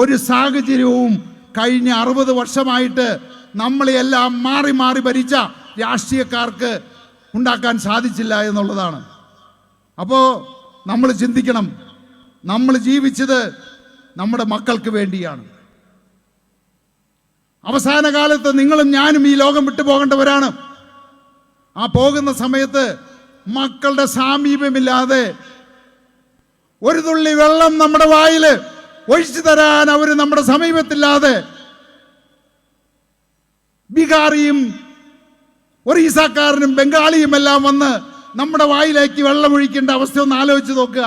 [SPEAKER 2] ഒരു സാഹചര്യവും കഴിഞ്ഞ 60 വർഷമായിട്ട് നമ്മളെയെല്ലാം മാറി മാറി ഭരിച്ച രാഷ്ട്രീയക്കാർക്ക് ഉണ്ടാക്കാൻ സാധിച്ചില്ല എന്നുള്ളതാണ്. അപ്പോൾ നമ്മൾ ചിന്തിക്കണം, നമ്മൾ ജീവിച്ചത് നമ്മുടെ മക്കൾക്ക് വേണ്ടിയാണ്. അവസാന കാലത്ത് നിങ്ങളും ഞാനും ഈ ലോകം വിട്ടു പോകേണ്ടവരാണ്. ആ പോകുന്ന സമയത്ത് മക്കളുടെ സാമീപ്യമില്ലാതെ, ഒരു തുള്ളി വെള്ളം നമ്മുടെ വായിൽ ഒഴിച്ചു തരാൻ അവർ നമ്മുടെ സമീപത്തില്ലാതെ, ബീഹാറിയും ഒറീസക്കാരനും ബംഗാളിയും എല്ലാം വന്ന് നമ്മുടെ വായിലേക്ക് വെള്ളം ഒഴിക്കേണ്ട അവസ്ഥ ഒന്ന് ആലോചിച്ച് നോക്കുക.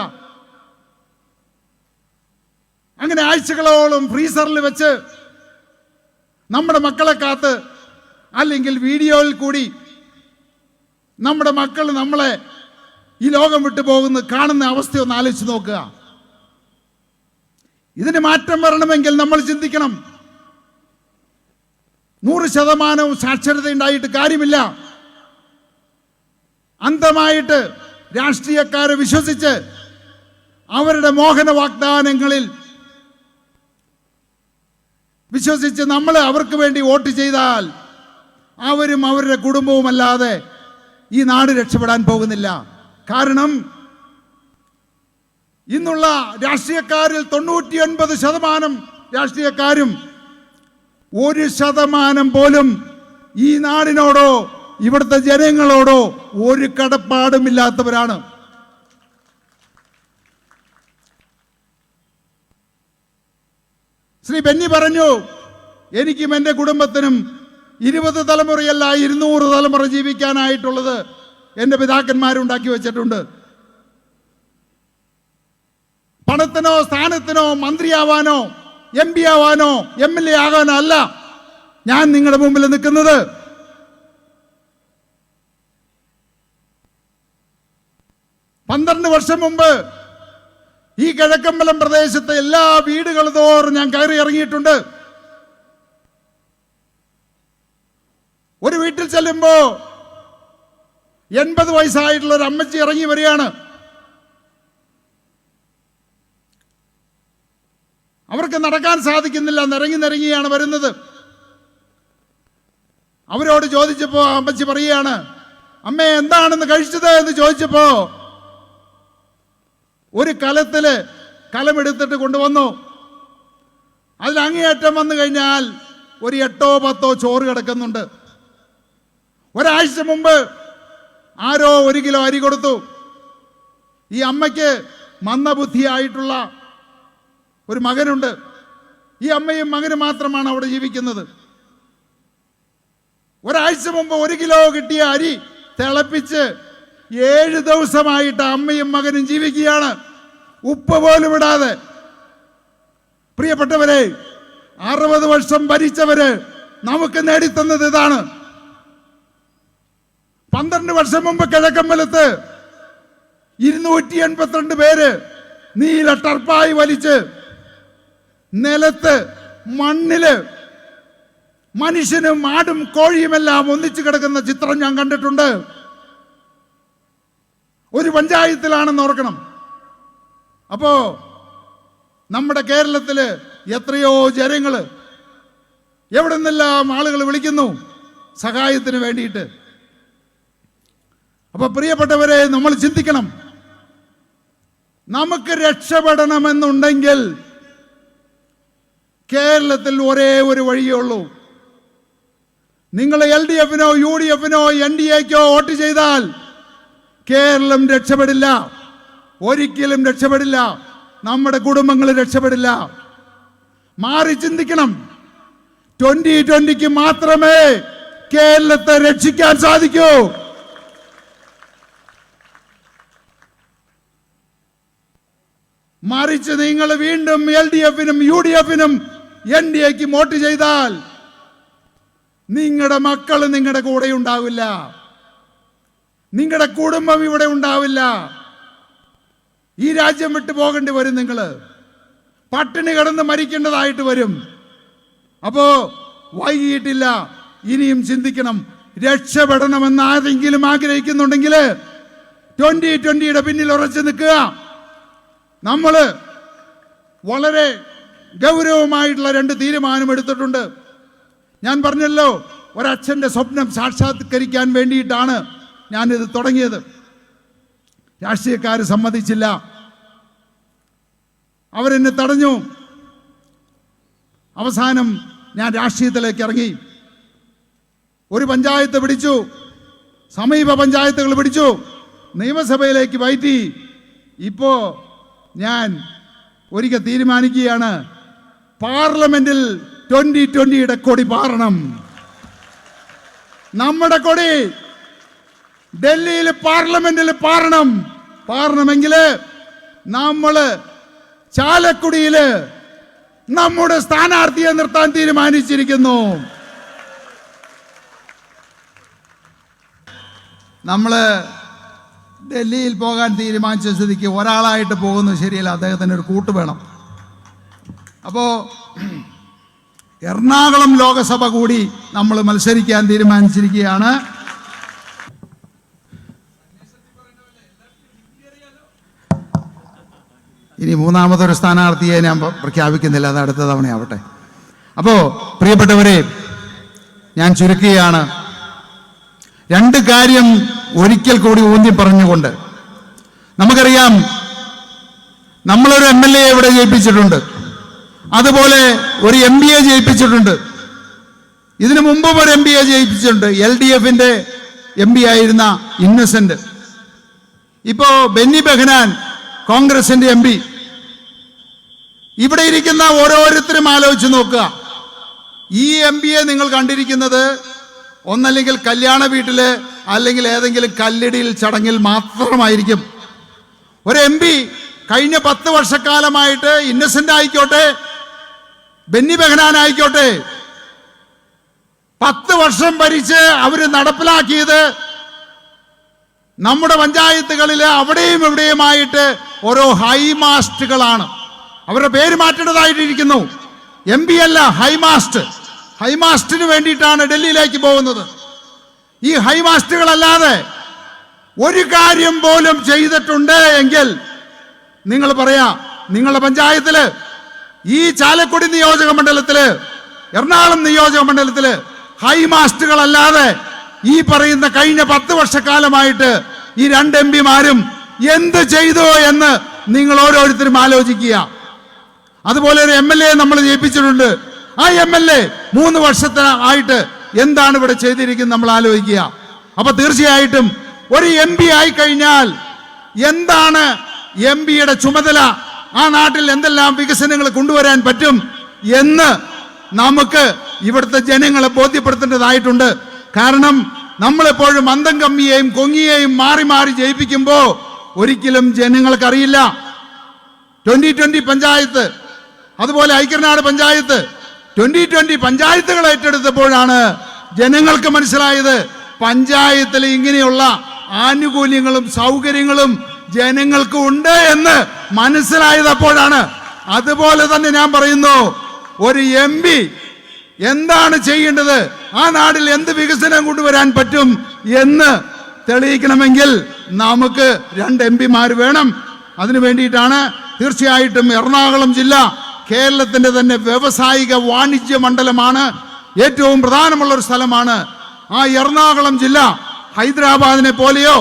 [SPEAKER 2] അങ്ങനെ ആഴ്ചകളോളം ഫ്രീസറിൽ വെച്ച് നമ്മുടെ മക്കളെ കാത്ത്, അല്ലെങ്കിൽ വീഡിയോയിൽ കൂടി നമ്മുടെ മക്കൾ നമ്മളെ ഈ ലോകം വിട്ടു പോകുന്ന കാണുന്ന അവസ്ഥ ഒന്ന് ആലോചിച്ച് നോക്കുക. ഇതിന് മാറ്റം വരണമെങ്കിൽ നമ്മൾ ചിന്തിക്കണം. 100% സാക്ഷരത ഉണ്ടായിട്ട് കാര്യമില്ല. അന്ധമായിട്ട് രാഷ്ട്രീയക്കാരെ വിശ്വസിച്ച് അവരുടെ മോഹന വാഗ്ദാനങ്ങളിൽ വിശ്വസിച്ച് നമ്മൾ അവർക്ക് വേണ്ടി വോട്ട് ചെയ്താൽ അവരും അവരുടെ കുടുംബവും അല്ലാതെ ഈ നാട് രക്ഷപ്പെടാൻ പോകുന്നില്ല. കാരണം ഇന്നുള്ള രാഷ്ട്രീയക്കാരിൽ 99% രാഷ്ട്രീയക്കാരും 1% പോലും ഈ നാടിനോടോ ഇവിടുത്തെ ജനങ്ങളോടോ ഒരു കടപ്പാടുമില്ലാത്തവരാണ്. ശ്രീ ബെന്നി പറഞ്ഞു, എനിക്കും എൻ്റെ കുടുംബത്തിനും 20 തലമുറയല്ല 200 തലമുറ ജീവിക്കാനായിട്ടുള്ളത് എൻ്റെ പിതാക്കന്മാരുണ്ടാക്കി വെച്ചിട്ടുണ്ട്. പണത്തിനോ സ്ഥാനത്തിനോ മന്ത്രിയാവാനോ MP ആവാനോ MLA ആകാനോ അല്ല ഞാൻ നിങ്ങളുടെ മുമ്പിൽ നിൽക്കുന്നത്. പന്ത്രണ്ട് വർഷം മുമ്പ് ഈ കിഴക്കമ്പലം പ്രദേശത്തെ എല്ലാ വീടുകൾ തോറും ഞാൻ കയറി ഇറങ്ങിയിട്ടുണ്ട്. ഒരു വീട്ടിൽ ചെല്ലുമ്പോ 80 വയസ്സായിട്ടുള്ള ഒരു അമ്മച്ചി ഇറങ്ങി വരികയാണ്. അവർക്ക് നടക്കാൻ സാധിക്കുന്നില്ല, നിരങ്ങിയാണ് വരുന്നത്. അവരോട് ചോദിച്ചപ്പോ അമ്മച്ചി പറയുകയാണ്, അമ്മേ എന്താണെന്ന് കഴിച്ചത് എന്ന് ചോദിച്ചപ്പോ ഒരു കലത്തില് കലമെടുത്തിട്ട് കൊണ്ടുവന്നു. അതിൽ അങ്ങേയറ്റം വന്നു കഴിഞ്ഞാൽ ഒരു 8-10 ചോറ് കിടക്കുന്നുണ്ട്. ഒരാഴ്ച മുമ്പ് ആരോ 1 കിലോ അരി കൊടുത്തു. ഈ അമ്മയ്ക്ക് മന്ദബുദ്ധിയായിട്ടുള്ള ഒരു മകനുണ്ട്. ഈ അമ്മയും മകനും മാത്രമാണ് അവിടെ ജീവിക്കുന്നത്. ഒരാഴ്ച മുമ്പ് 1 കിലോ കിട്ടിയ അരി തിളപ്പിച്ച് 7 ദിവസമായിട്ട് അമ്മയും മകനും ജീവിക്കുകയാണ്, ഉപ്പ് പോലും ഇടാതെ. പ്രിയപ്പെട്ടവരെ, 60 വർഷം ഭരിച്ചവര് നമുക്ക് നേടിത്തന്നത് ഇതാണ്. 12 വർഷം മുമ്പ് കിഴക്കമ്പലത്ത് 282 പേര് നീല ടർപ്പായി വലിച്ച് നിലത്ത് മണ്ണില് മനുഷ്യനും ആടും കോഴിയുമെല്ലാം ഒന്നിച്ചു കിടക്കുന്ന ചിത്രം ഞാൻ കണ്ടിട്ടുണ്ട്. ഒരു പഞ്ചായത്തിലാണെന്ന് ഓർക്കണം. അപ്പോ നമ്മുടെ കേരളത്തില് എത്രയോ ജനങ്ങള് എവിടെ നിന്നെല്ലാം ആളുകൾ വിളിക്കുന്നു സഹായത്തിന് വേണ്ടിയിട്ട്. അപ്പൊ പ്രിയപ്പെട്ടവരെ, നമ്മൾ ചിന്തിക്കണം. നമുക്ക് രക്ഷപ്പെടണമെന്നുണ്ടെങ്കിൽ കേരളത്തിൽ ഒരേ ഒരു വഴിയേ ഉള്ളൂ. നിങ്ങൾ LDF-നോ UDF-നോ NDA-ക്കോ വോട്ട് ചെയ്താൽ കേരളം രക്ഷപ്പെടില്ല, ഒരിക്കലും രക്ഷപ്പെടില്ല. നമ്മുടെ കുടുംബങ്ങൾ രക്ഷപ്പെടില്ല. മാറി ചിന്തിക്കണം. 2020-ക്ക് മാത്രമേ കേരളത്തെ രക്ഷിക്കാൻ സാധിക്കൂ. മറിച്ച് നിങ്ങൾ വീണ്ടും LDF-നും UDF-നും NDA-ക്കും വോട്ട് ചെയ്താൽ നിങ്ങളുടെ മക്കൾ നിങ്ങളുടെ കൂടെ ഉണ്ടാവില്ല, നിങ്ങളുടെ കുടുംബം ഇവിടെ ഉണ്ടാവില്ല. ഈ രാജ്യം വിട്ടു പോകേണ്ടി വരും. നിങ്ങൾ പട്ടിണി കിടന്ന് മരിക്കേണ്ടതായിട്ട് വരും. അപ്പോ വൈകിട്ടില്ല, ഇനിയും ചിന്തിക്കണം. രക്ഷപ്പെടണമെന്ന് ആരെങ്കിലും ആഗ്രഹിക്കുന്നുണ്ടെങ്കിൽ 2020-യുടെ പിന്നിൽ ഉറച്ചു നിൽക്കുക. നമ്മൾ വളരെ ഗൗരവമായിട്ടുള്ള 2 തീരുമാനം എടുത്തിട്ടുണ്ട്. ഞാൻ പറഞ്ഞല്ലോ, ഒരച്ഛൻ്റെ സ്വപ്നം സാക്ഷാത്കരിക്കാൻ വേണ്ടിയിട്ടാണ് ഞാനിത് തുടങ്ങിയത്. രാഷ്ട്രീയക്കാർ സമ്മതിച്ചില്ല, അവരെന്നെ തടഞ്ഞു. അവസാനം ഞാൻ രാഷ്ട്രീയത്തിലേക്ക് ഇറങ്ങി. ഒരു പഞ്ചായത്ത് പിടിച്ചു, സമീപ പഞ്ചായത്തുകൾ പിടിച്ചു, നിയമസഭയിലേക്ക് കയറ്റി. ഇപ്പോ ഞാൻ ഒരിക്കൽ തീരുമാനിക്കുകയാണ്, പാർലമെന്റിൽ 2020-യുടെ കൊടി പാറണം. നമ്മുടെ കൊടി ഡൽഹിയിൽ പാർലമെന്റിൽ പാറണമെങ്കിൽ നമ്മള് ചാലക്കുടിയില് നമ്മുടെ സ്ഥാനാർത്ഥിയെ നിർത്താൻ തീരുമാനിച്ചിരിക്കുന്നു. നമ്മള് ഡൽഹിയിൽ പോകാൻ തീരുമാനിച്ച സ്ഥിതിക്ക് ഒരാളായിട്ട് പോകുന്നത് ശരിയല്ല, അദ്ദേഹത്തിന് ഒരു കൂട്ട് വേണം. അപ്പോ എറണാകുളം ലോകസഭ കൂടി നമ്മൾ മത്സരിക്കാൻ തീരുമാനിച്ചിരിക്കുകയാണ്. ഇനി 3ാമതൊരു സ്ഥാനാർത്ഥിയെ ഞാൻ പ്രഖ്യാപിക്കുന്നില്ല, അത് അടുത്ത തവണയാവട്ടെ. അപ്പോ പ്രിയപ്പെട്ടവരെ, ഞാൻ ചുരുക്കുകയാണ്. 2 കാര്യം ഒരിക്കൽ കൂടി ഊന്നി പറഞ്ഞുകൊണ്ട്, നമുക്കറിയാം, നമ്മളൊരു MLA ഇവിടെ ജയിപ്പിച്ചിട്ടുണ്ട്, അതുപോലെ ഒരു MPയെ ജയിപ്പിച്ചിട്ടുണ്ട്. ഇതിനു മുമ്പും ഒരു MPയെ ജയിപ്പിച്ചിട്ടുണ്ട്, LDF-ന്റെ MP ആയിരുന്ന ഇന്നസെന്റ്. ഇപ്പോ ബെന്നി ബെഹനാൻ, കോൺഗ്രസിന്റെ MP. ഇവിടെ ഇരിക്കുന്ന ഓരോരുത്തരും ആലോചിച്ച് നോക്കുക. ഈ MPയെ നിങ്ങൾ കണ്ടിരിക്കുന്നത് ഒന്നല്ലെങ്കിൽ കല്യാണ വീട്ടില്, അല്ലെങ്കിൽ ഏതെങ്കിലും കല്ലിടിയിൽ ചടങ്ങിൽ മാത്രമായിരിക്കും. ഒരു MP കഴിഞ്ഞ 10 വർഷക്കാലമായിട്ട് ഇന്നസെന്റ് ആയിക്കോട്ടെ, ബെന്നി ബെഹനാൻ ആയിക്കോട്ടെ, 10 വർഷം ഭരിച്ച് അവര് നടപ്പിലാക്കിയത് നമ്മുടെ പഞ്ചായത്തുകളിൽ അവിടെയും ഇവിടെയുമായിട്ട് ഓരോ ഹൈമാസ്റ്റുകളാണ്. അവരുടെ പേര് മാറ്റേണ്ടതായിട്ടിരിക്കുന്നു. MP അല്ല, ഹൈമാസ്റ്റ്. ഹൈമാസ്റ്റിന് വേണ്ടിയിട്ടാണ് ഡൽഹിയിലേക്ക് പോകുന്നത്. ഈ ഹൈമാസ്റ്റുകളല്ലാതെ ഒരു കാര്യം പോലും ചെയ്തിട്ടുണ്ട് എങ്കിൽ നിങ്ങൾ പറയാ, നിങ്ങളുടെ പഞ്ചായത്തില്, ഈ ചാലക്കുടി നിയോജക മണ്ഡലത്തില്, എറണാകുളം നിയോജക മണ്ഡലത്തില് ഹൈമാസ്റ്റുകളല്ലാതെ ഈ പറയുന്ന കഴിഞ്ഞ 10 വർഷക്കാലമായിട്ട് ഈ 2 MPമാരും എന്ത് ചെയ്തു എന്ന് നിങ്ങൾ ഓരോരുത്തരും ആലോചിക്കുക. അതുപോലെ ഒരു MLA നമ്മൾ ജയിപ്പിച്ചിട്ടുണ്ട്. ആ MLA 3 വർഷത്തിനായിട്ട് എന്താണ് ഇവിടെ ചെയ്തിരിക്കുന്നത് നമ്മൾ ആലോചിക്കുക. അപ്പൊ തീർച്ചയായിട്ടും ഒരു MP ആയി കഴിഞ്ഞാൽ എന്താണ് MP-യുടെ ചുമതല, ആ നാട്ടിൽ എന്തെല്ലാം വികസനങ്ങൾ കൊണ്ടുവരാൻ പറ്റും എന്ന് നമുക്ക് ഇവിടുത്തെ ജനങ്ങളെ ബോധ്യപ്പെടുത്തേണ്ടതായിട്ടുണ്ട്. കാരണം നമ്മളെപ്പോഴും അന്തം കമ്മിയെയും കൊങ്ങിയെയും മാറി മാറി ജയിപ്പിക്കുമ്പോൾ ഒരിക്കലും ജനങ്ങൾക്കറിയില്ല. 2020 പഞ്ചായത്ത്, അതുപോലെ ഐക്യനാട് പഞ്ചായത്ത്, 2020 പഞ്ചായത്തുകൾ ഏറ്റെടുത്തപ്പോഴാണ് ജനങ്ങൾക്ക് മനസ്സിലായത് പഞ്ചായത്തിൽ ഇങ്ങനെയുള്ള ആനുകൂല്യങ്ങളും സൗകര്യങ്ങളും ജനങ്ങൾക്ക് ഉണ്ട് എന്ന് മനസ്സിലായത് അപ്പോഴാണ്. അതുപോലെ തന്നെ ഞാൻ പറയുന്നു, ഒരു MP എന്താണ് ചെയ്യേണ്ടത്, ആ നാട്ടിൽ എന്ത് വികസനം കൊണ്ടുവരാൻ പറ്റും എന്ന് തെളിയിക്കണമെങ്കിൽ നമുക്ക് 2 MP-മാർ വേണം. അതിനു വേണ്ടിയിട്ടാണ് തീർച്ചയായിട്ടും എറണാകുളം ജില്ല കേരളത്തിന്റെ തന്നെ വ്യാവസായിക വാണിജ്യ മണ്ഡലമാണ്, ഏറ്റവും പ്രധാനമുള്ള ഒരു സ്ഥലമാണ്. ആ എറണാകുളം ജില്ല ഹൈദരാബാദിനെ പോലെയോ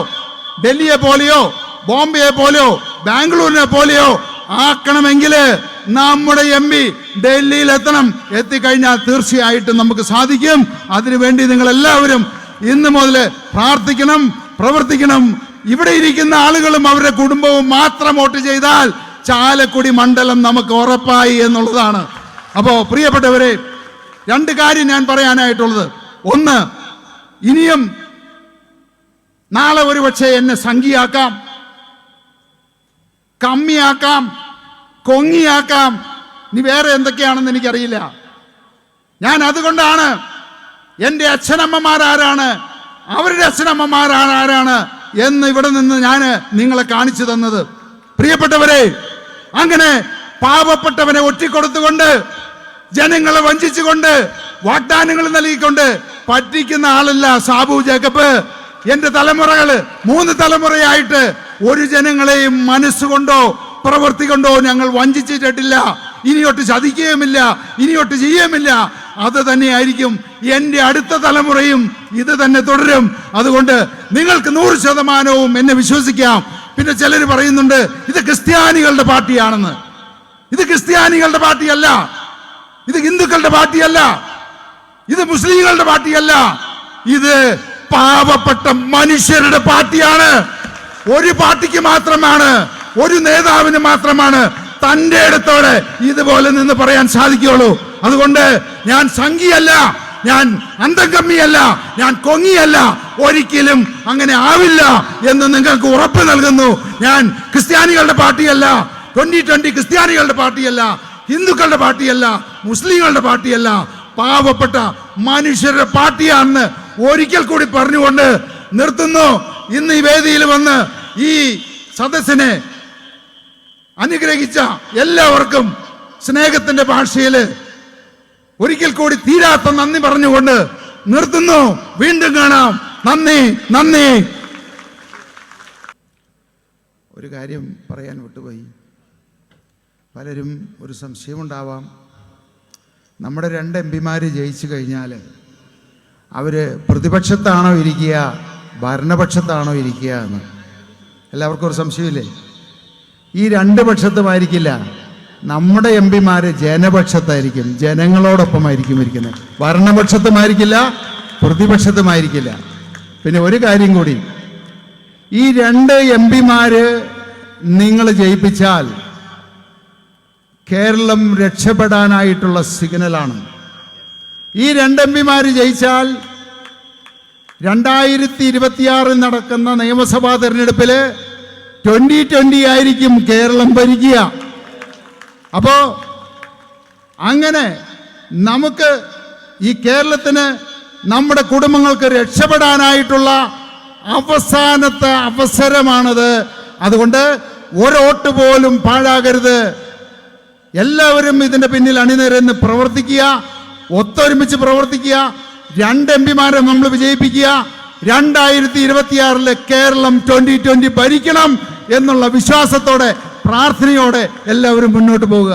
[SPEAKER 2] ഡൽഹിയെ പോലെയോ ബോംബെയെ പോലെയോ ബാംഗ്ലൂരിനെ പോലെയോ ആക്കണമെങ്കിൽ നമ്മുടെ MP ഡൽഹിയിൽ എത്തണം. എത്തിക്കഴിഞ്ഞാൽ തീർച്ചയായിട്ടും നമുക്ക് സാധിക്കും. അതിനുവേണ്ടി നിങ്ങൾ എല്ലാവരും ഇന്ന് മുതൽ പ്രാർത്ഥിക്കണം, പ്രവർത്തിക്കണം. ഇവിടെ ഇരിക്കുന്ന ആളുകളും അവരുടെ കുടുംബവും മാത്രം വോട്ട് ചെയ്താൽ ചാലക്കുടി മണ്ഡലം നമുക്ക് ഉറപ്പായി എന്നുള്ളതാണ്. അപ്പോ പ്രിയപ്പെട്ടവരെ, 2 കാര്യം ഞാൻ പറയാനായിട്ടുള്ളത്. ഒന്ന്, ഇനിയും നാളെ ഒരുപക്ഷെ എന്നെ സംഖ്യയാക്കാം, കമ്മിയാക്കാം, കൊങ്ങിയാക്കാം, ഇനി വേറെ എന്തൊക്കെയാണെന്ന് എനിക്കറിയില്ല. ഞാൻ അതുകൊണ്ടാണ് എൻ്റെ അച്ഛനമ്മമാരാരാണ്, അവരുടെ അച്ഛനമ്മമാരാരാണ് എന്ന് ഇവിടെ നിന്ന് ഞാൻ നിങ്ങളെ കാണിച്ചു തന്നത്. പ്രിയപ്പെട്ടവരെ, അങ്ങനെ പാവപ്പെട്ടവനെ ഒറ്റിക്കൊടുത്തുകൊണ്ട്, ജനങ്ങളെ വഞ്ചിച്ചുകൊണ്ട്, വാഗ്ദാനങ്ങൾ നൽകിക്കൊണ്ട് പറ്റിക്കുന്ന ആളല്ല സാബു ജേക്കബ്. എന്റെ തലമുറകള് 3 തലമുറയായിട്ട് ഒരു ജനങ്ങളെയും മനസ്സുകൊണ്ടോ പ്രവൃത്തി കൊണ്ടോ ഞങ്ങൾ വഞ്ചിച്ചിട്ടില്ല. ഇനിയൊട്ട് ചതിക്കുകയുമില്ല, ഇനിയൊട്ട് ചെയ്യുമില്ല. അത് തന്നെയായിരിക്കും എൻ്റെ അടുത്ത തലമുറയും, ഇത് തന്നെ തുടരും. അതുകൊണ്ട് നിങ്ങൾക്ക് 100% എന്നെ വിശ്വസിക്കാം. പിന്നെ ചിലർ പറയുന്നുണ്ട് ഇത് ക്രിസ്ത്യാനികളുടെ പാർട്ടിയാണെന്ന്. ഇത് ക്രിസ്ത്യാനികളുടെ പാർട്ടിയല്ല, ഇത് ഹിന്ദുക്കളുടെ പാർട്ടിയല്ല, ഇത് മുസ്ലിങ്ങളുടെ പാർട്ടിയല്ല, ഇത് പാവപ്പെട്ട മനുഷ്യരുടെ പാർട്ടിയാണ്. ഒരു പാർട്ടിക്ക് മാത്രമാണ്, ഒരു നേതാവിന് മാത്രമാണ് തന്റെ ഇടത്തോടെ ഇതുപോലെ നിന്ന് പറയാൻ സാധിക്കുകയുള്ളൂ. അതുകൊണ്ട് ഞാൻ സംഘിയല്ല, ഞാൻ അന്തം കമ്മിയല്ല, ഞാൻ കൊങ്ങിയല്ല, ഒരിക്കലും അങ്ങനെ ആവില്ല എന്ന് നിങ്ങൾക്ക് ഉറപ്പ് നൽകുന്നു. ഞാൻ ക്രിസ്ത്യാനികളുടെ പാർട്ടിയല്ല, 2020 ക്രിസ്ത്യാനികളുടെ പാർട്ടിയല്ല, ഹിന്ദുക്കളുടെ പാർട്ടിയല്ല, മുസ്ലിങ്ങളുടെ പാർട്ടിയല്ല, പാവപ്പെട്ട മനുഷ്യരുടെ പാർട്ടിയാണെന്ന് ഒരിക്കൽ കൂടി പറഞ്ഞുകൊണ്ട് നിർത്തുന്നു. ഇന്ന് ഈ വേദിയിൽ വന്ന് ഈ സദസ്സിനെ അനുഗ്രഹിച്ച എല്ലാവർക്കും സ്നേഹത്തിന്റെ ഭാഷയിൽ ഒരിക്കൽ കൂടി തീരാത്ത നന്ദി പറഞ്ഞുകൊണ്ട് നിർത്തുന്നു. വീണ്ടും കാണാം. നന്ദി, നന്ദി. ഒരു കാര്യം പറയാൻ വിട്ടുപോയി. പലരും ഒരു സംശയമുണ്ടാവാം, നമ്മുടെ 2 MP-മാർ ജയിച്ചു കഴിഞ്ഞാൽ അവർ പ്രതിപക്ഷത്താണോ ഇരിക്കുക ഭരണപക്ഷത്താണോ ഇരിക്കുക എന്ന് എല്ലാവർക്കും ഒരു സംശയമില്ലേ? ഈ 2 പക്ഷത്തുമായിരിക്കില്ല. നമ്മുടെ MP-മാർ ജനപക്ഷത്തായിരിക്കും, ജനങ്ങളോടൊപ്പമായിരിക്കും ഇരിക്കുന്നത്. ഭരണപക്ഷത്തുമായിരിക്കില്ല, പ്രതിപക്ഷത്തുമായിരിക്കില്ല. പിന്നെ ഒരു കാര്യം കൂടി, ഈ 2 MP-മാർ നിങ്ങൾ ജയിപ്പിച്ചാൽ കേരളം രക്ഷപ്പെടാനായിട്ടുള്ള സിഗ്നലാണ്. ഈ 2 MP-മാർ ജയിച്ചാൽ 2026 നടക്കുന്ന നിയമസഭാ തെരഞ്ഞെടുപ്പിൽ 2020 ആയിരിക്കും കേരളം ഭരിക്കുക. അപ്പോ അങ്ങനെ നമുക്ക് ഈ കേരളത്തിന്, നമ്മുടെ കുടുംബങ്ങൾക്ക് രക്ഷപ്പെടാനായിട്ടുള്ള അവസാനത്തെ അവസരമാണത്. അതുകൊണ്ട് ഒരു വോട്ട് പോലും പാഴാകരുത്. എല്ലാവരും ഇതിന്റെ പിന്നിൽ അണിനിരന്ന് പ്രവർത്തിക്കുക, ഒത്തൊരുമിച്ച് പ്രവർത്തിക്കുക. 2 MP-മാരെ നമ്മൾ വിജയിപ്പിക്കുക. 2026 കേരളം 2020 ഭരിക്കണം എന്നുള്ള വിശ്വാസത്തോടെ, പ്രാർത്ഥനയോടെ എല്ലാവരും മുന്നോട്ട് പോവുക.